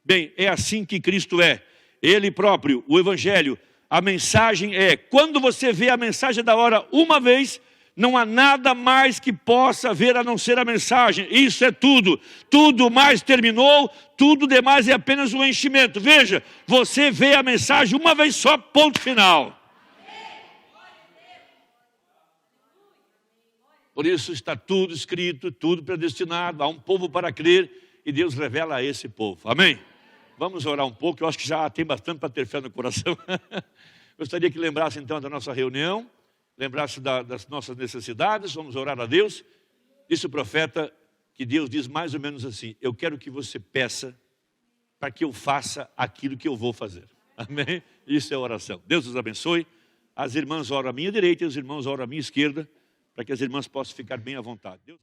Speaker 2: Bem, é assim que Cristo é. Ele próprio, o Evangelho, a mensagem é, quando você vê a mensagem da hora uma vez, não há nada mais que possa ver a não ser a mensagem. Isso é tudo. Tudo mais terminou, tudo demais é apenas um enchimento. Veja, você vê a mensagem uma vez só, ponto final. Por isso está tudo escrito, tudo predestinado. Há um povo para crer e Deus revela a esse povo. Amém? Vamos orar um pouco, eu acho que já tem bastante para ter fé no coração. Gostaria que lembrasse então da nossa reunião. Lembrasse das nossas necessidades, vamos orar a Deus. Disse o profeta que Deus diz mais ou menos assim: eu quero que você peça para que eu faça aquilo que eu vou fazer. Amém? Isso é oração. Deus os abençoe. As irmãs oram à minha direita e os irmãos oram à minha esquerda, para que as irmãs possam ficar bem à vontade. Deus...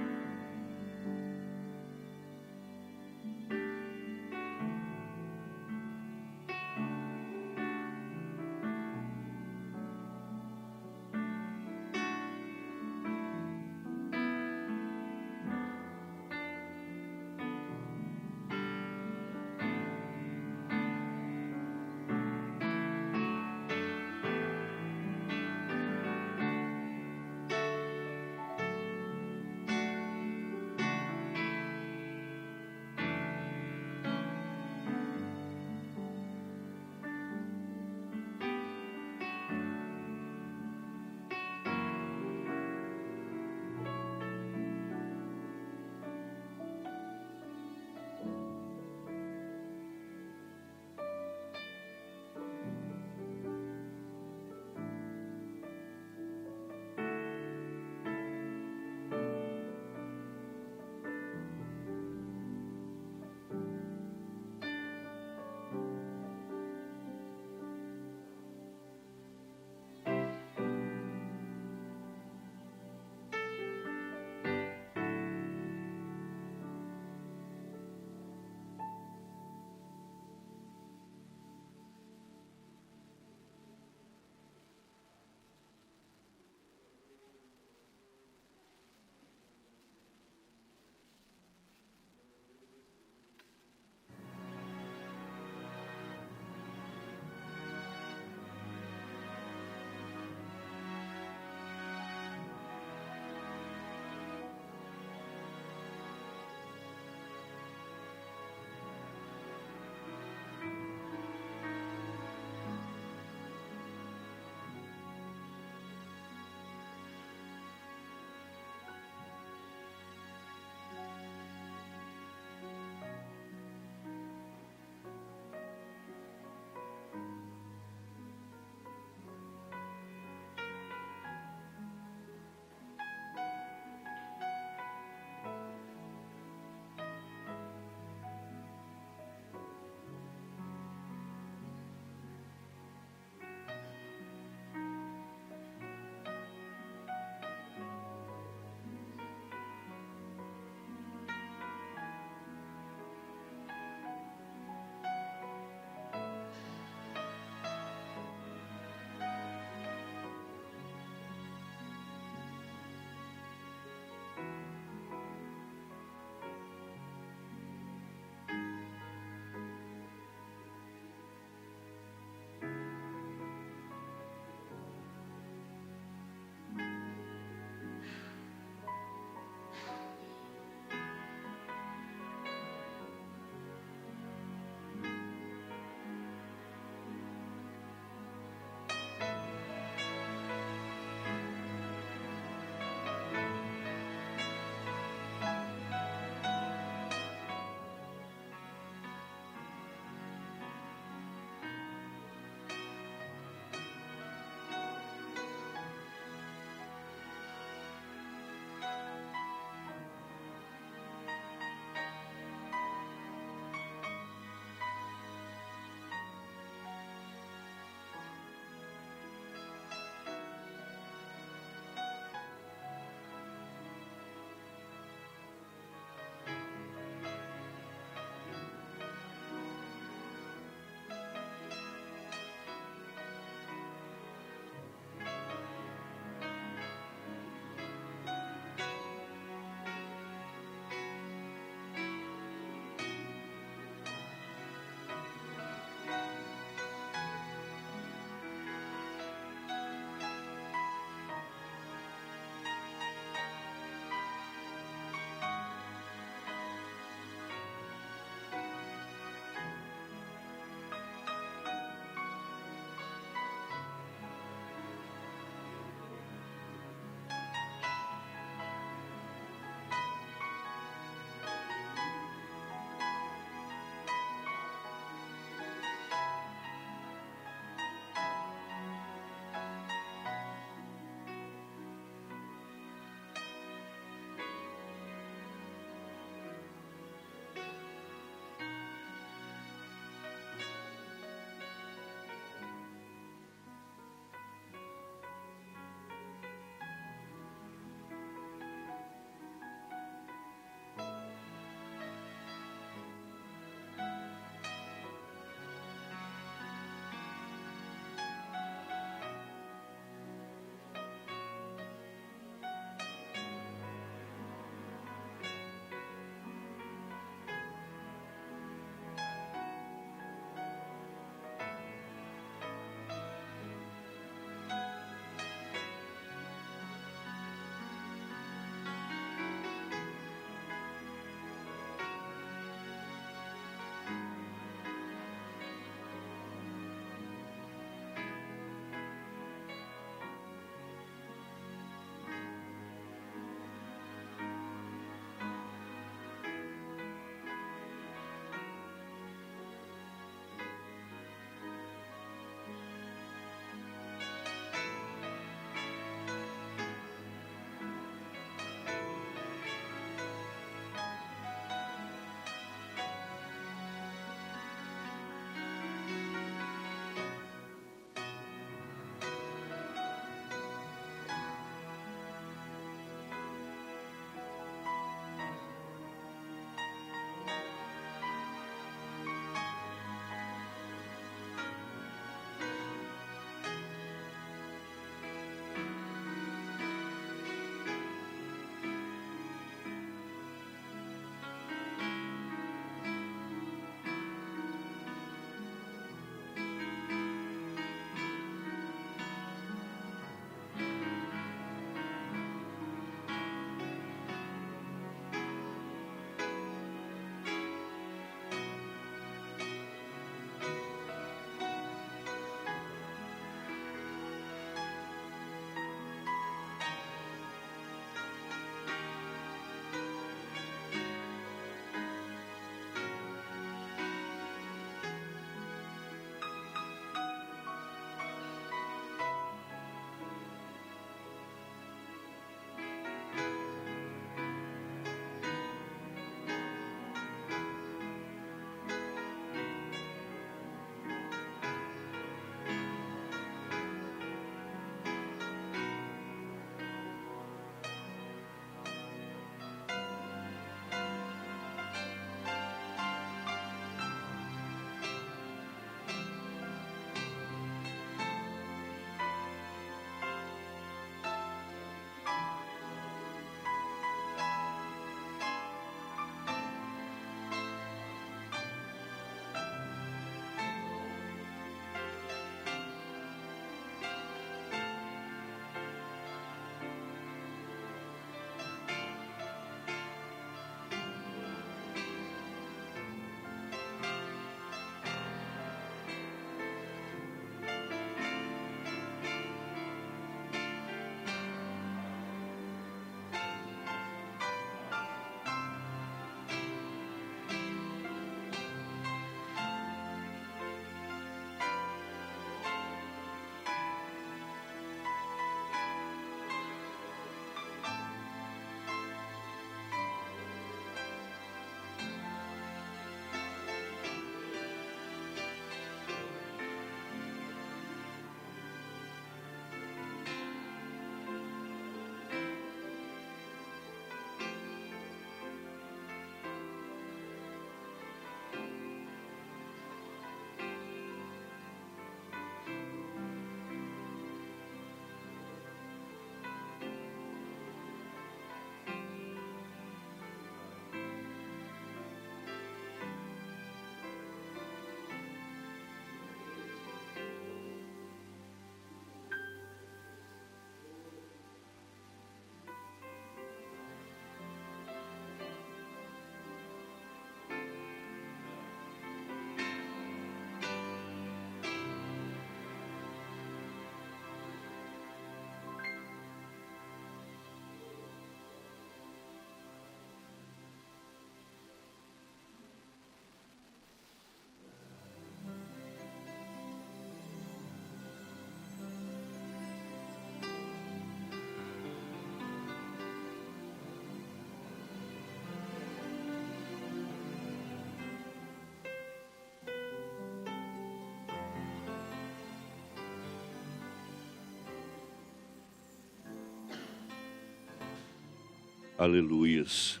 Speaker 2: Aleluias.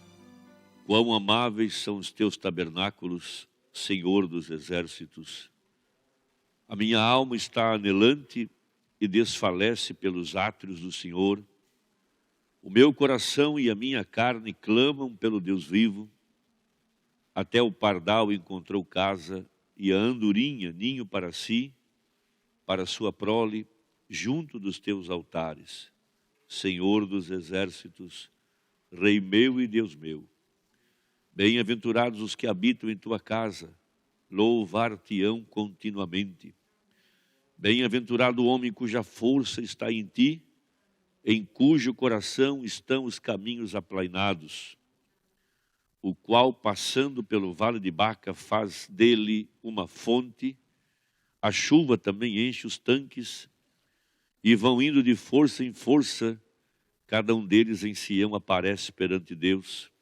Speaker 2: Quão amáveis são os teus tabernáculos, Senhor dos exércitos. A minha alma está anelante e desfalece pelos átrios do Senhor. O meu coração e a minha carne clamam pelo Deus vivo. Até o pardal encontrou casa e a andorinha ninho para si, para sua prole, junto dos teus altares. Senhor dos exércitos, Rei meu e Deus meu. Bem-aventurados os que habitam em tua casa, louvar-te-ão continuamente. Bem-aventurado o homem cuja força está em ti, em cujo coração estão os caminhos aplainados, o qual, passando pelo vale de Baca, faz dele uma fonte, a chuva também enche os tanques, e vão indo de força em força, cada um deles em Sião aparece perante Deus.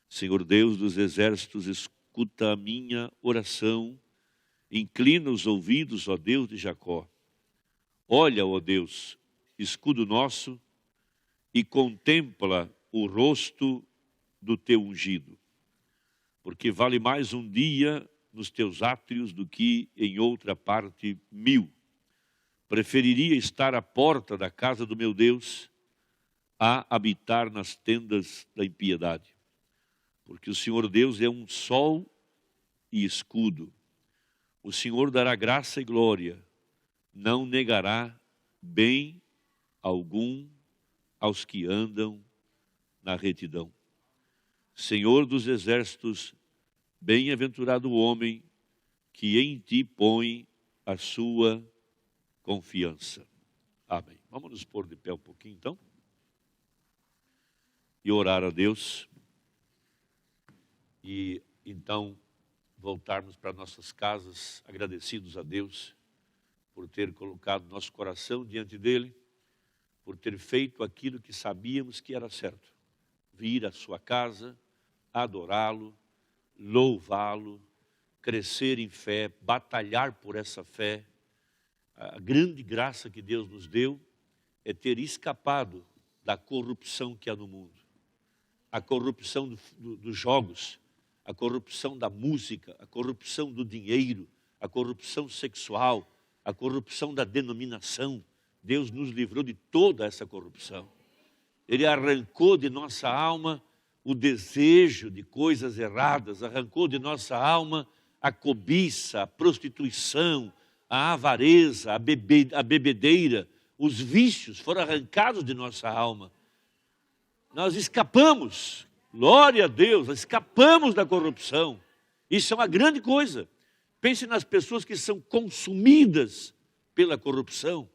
Speaker 2: Senhor Deus dos exércitos, escuta a minha oração, inclina os ouvidos, ó Deus de Jacó. Olha, ó Deus, escudo nosso, e contempla o rosto do teu ungido. Porque vale mais um dia nos teus átrios do que em outra parte 1000. Preferiria estar à porta da casa do meu Deus a habitar nas tendas da impiedade. Porque o Senhor Deus é um sol e escudo. O Senhor dará graça e glória, não negará bem algum aos que andam na retidão. Senhor dos exércitos, bem-aventurado o homem que em ti põe a sua confiança. Amém. Vamos nos pôr de pé um pouquinho então e orar a Deus e então voltarmos para nossas casas agradecidos a Deus por ter colocado nosso coração diante dele, por ter feito aquilo que sabíamos que era certo, vir à sua casa, adorá-lo, louvá-lo, crescer em fé, batalhar por essa fé. A grande graça que Deus nos deu é ter escapado da corrupção que há no mundo. A corrupção dos jogos, a corrupção da música, a corrupção do dinheiro, a corrupção sexual, a corrupção da denominação. Deus nos livrou de toda essa corrupção. Ele arrancou de nossa alma o desejo de coisas erradas, arrancou de nossa alma a cobiça, a prostituição, a avareza, a bebedeira, os vícios foram arrancados de nossa alma. Nós escapamos, glória a Deus, nós escapamos da corrupção. Isso é uma grande coisa. Pense nas pessoas que são consumidas pela corrupção.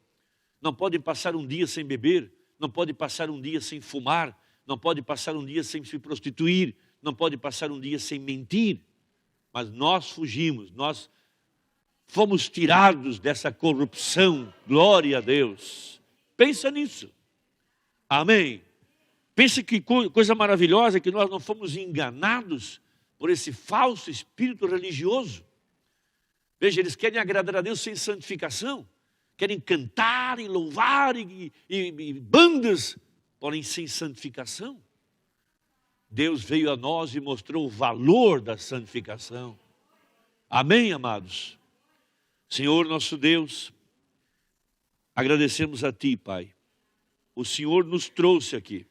Speaker 2: Não podem passar um dia sem beber, não podem passar um dia sem fumar, não podem passar um dia sem se prostituir, não podem passar um dia sem mentir. Mas nós fugimos, nós fomos tirados dessa corrupção, glória a Deus. Pensa nisso, amém. Pensa que coisa maravilhosa que nós não fomos enganados por esse falso espírito religioso. Veja, eles querem agradar a Deus sem santificação, querem cantar e louvar e bandas, porém sem santificação. Deus veio a nós e mostrou o valor da santificação. Amém, amados? Senhor nosso Deus, agradecemos a Ti, Pai. O Senhor nos trouxe aqui.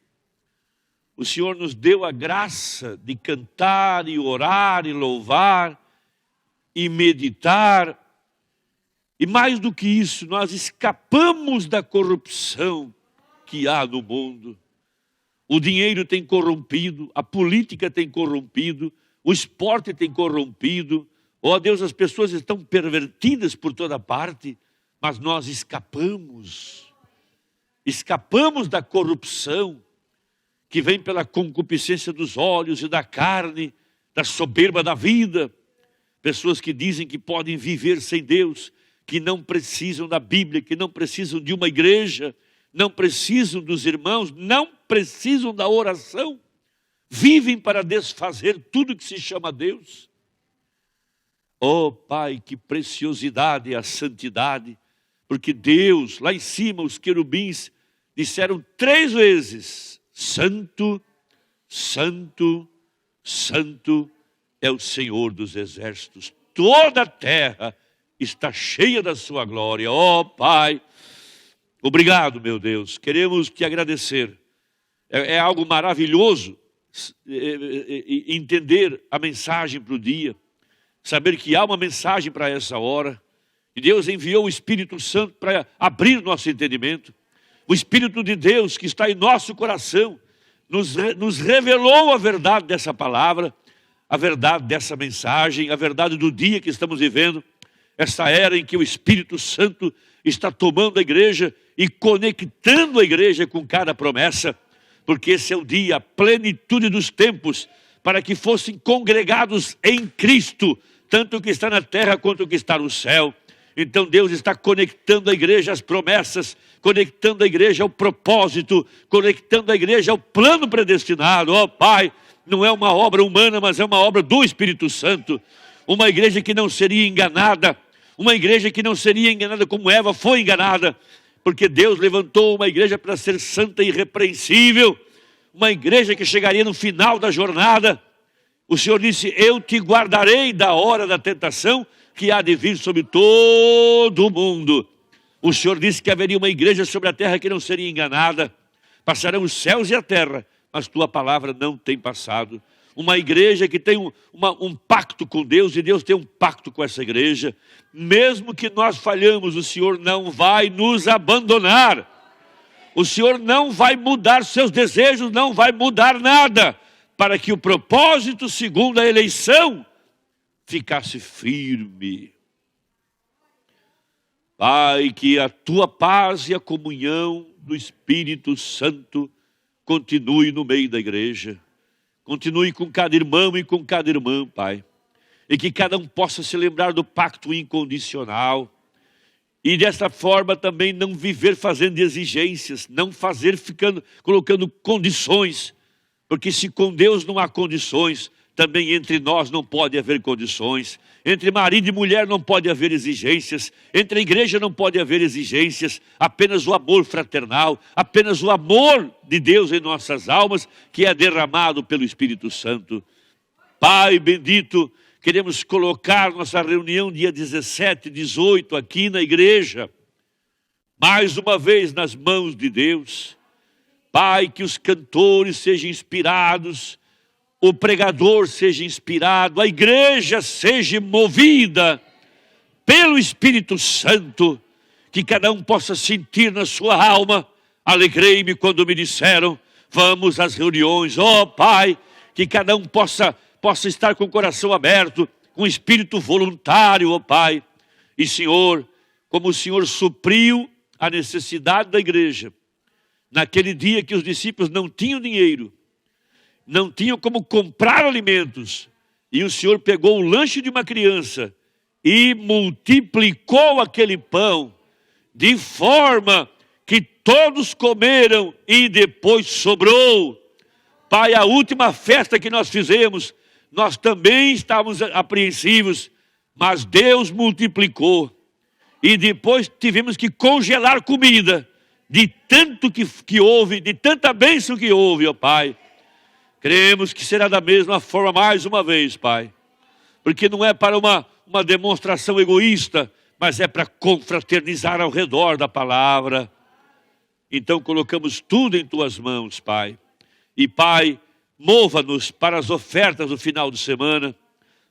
Speaker 2: O Senhor nos deu a graça de cantar e orar e louvar e meditar. E mais do que isso, nós escapamos da corrupção que há no mundo. O dinheiro tem corrompido, a política tem corrompido, o esporte tem corrompido. Oh Deus, as pessoas estão pervertidas por toda parte, mas nós escapamos da corrupção que vem pela concupiscência dos olhos e da carne, da soberba da vida. Pessoas que dizem que podem viver sem Deus, que não precisam da Bíblia, que não precisam de uma igreja, não precisam dos irmãos, não precisam da oração, vivem para desfazer tudo que se chama Deus. Oh Pai, que preciosidade é a santidade, porque Deus, lá em cima, os querubins disseram 3 vezes, Santo, santo, santo é o Senhor dos exércitos. Toda a terra está cheia da sua glória. Ó Pai, obrigado, meu Deus. Queremos te agradecer. É algo maravilhoso entender a mensagem para o dia. Saber que há uma mensagem para essa hora. E Deus enviou o Espírito Santo para abrir nosso entendimento. O Espírito de Deus que está em nosso coração nos revelou a verdade dessa palavra, a verdade dessa mensagem, a verdade do dia que estamos vivendo. Essa era em que o Espírito Santo está tomando a igreja e conectando a igreja com cada promessa. Porque esse é o dia, a plenitude dos tempos, para que fossem congregados em Cristo, tanto o que está na terra quanto o que está no céu. Então Deus está conectando a igreja às promessas, conectando a igreja ao propósito, conectando a igreja ao plano predestinado. Ó Pai, não é uma obra humana, mas é uma obra do Espírito Santo. Uma igreja que não seria enganada, uma igreja que não seria enganada como Eva foi enganada, porque Deus levantou uma igreja para ser santa e irrepreensível, uma igreja que chegaria no final da jornada. O Senhor disse: eu te guardarei da hora da tentação que há de vir sobre todo o mundo. O Senhor disse que haveria uma igreja sobre a terra que não seria enganada. Passarão os céus e a terra, mas tua palavra não tem passado. Uma igreja que tem um pacto com Deus, e Deus tem um pacto com essa igreja. Mesmo que nós falhamos, o Senhor não vai nos abandonar. O Senhor não vai mudar seus desejos, não vai mudar nada, para que o propósito segundo a eleição ficasse firme. Pai, que a tua paz e a comunhão do Espírito Santo continue no meio da igreja. Continue com cada irmão e com cada irmã, Pai. E que cada um possa se lembrar do pacto incondicional. E dessa forma também não viver fazendo exigências, não fazer colocando condições. Porque se com Deus não há condições, também entre nós não pode haver condições. Entre marido e mulher não pode haver exigências. Entre a igreja não pode haver exigências. Apenas o amor fraternal, apenas o amor de Deus em nossas almas, que é derramado pelo Espírito Santo. Pai bendito, queremos colocar nossa reunião dia 17, 18 aqui na igreja, mais uma vez nas mãos de Deus. Pai, que os cantores sejam inspirados, o pregador seja inspirado, a igreja seja movida pelo Espírito Santo, que cada um possa sentir na sua alma: alegrei-me quando me disseram, vamos às reuniões. Ó Pai, que cada um possa estar com o coração aberto, com espírito voluntário, ó Pai. E Senhor, como o Senhor supriu a necessidade da igreja, naquele dia que os discípulos não tinham dinheiro, não tinham como comprar alimentos, e o Senhor pegou o lanche de uma criança e multiplicou aquele pão, de forma que todos comeram e depois sobrou. Pai, a última festa que nós fizemos, nós também estávamos apreensivos, mas Deus multiplicou. E depois tivemos que congelar comida, de tanto que houve, de tanta bênção que houve, ó Pai. Cremos que será da mesma forma mais uma vez, Pai. Porque não é para uma demonstração egoísta, mas é para confraternizar ao redor da palavra. Então colocamos tudo em tuas mãos, Pai. E Pai, mova-nos para as ofertas do final de semana,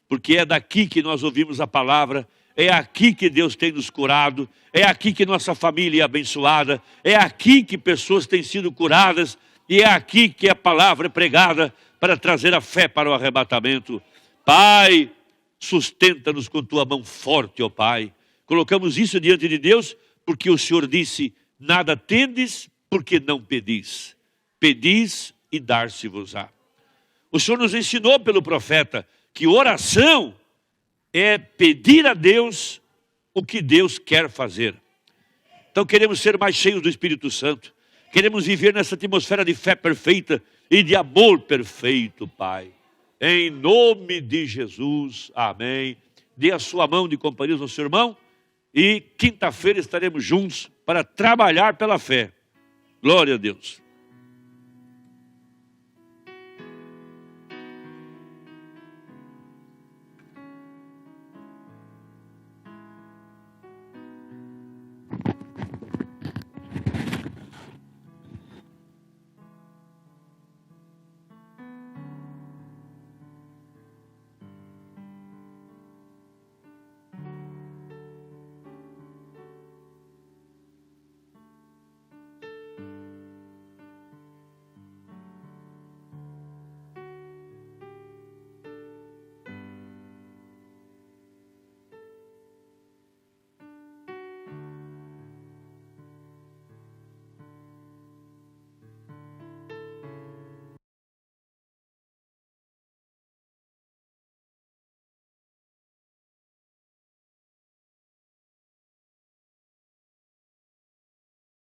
Speaker 2: porque é daqui que nós ouvimos a palavra, é aqui que Deus tem nos curado, é aqui que nossa família é abençoada, é aqui que pessoas têm sido curadas, e é aqui que a palavra é pregada para trazer a fé para o arrebatamento. Pai, sustenta-nos com tua mão forte, ó Pai. Colocamos isso diante de Deus, porque o Senhor disse: nada tendes, porque não pedis. Pedis e dar-se-vos-á. O Senhor nos ensinou pelo profeta que oração é pedir a Deus o que Deus quer fazer. Então queremos ser mais cheios do Espírito Santo. Queremos viver nessa atmosfera de fé perfeita e de amor perfeito, Pai. Em nome de Jesus, amém. Dê a sua mão de companhia ao seu irmão. E quinta-feira estaremos juntos para trabalhar pela fé. Glória a Deus.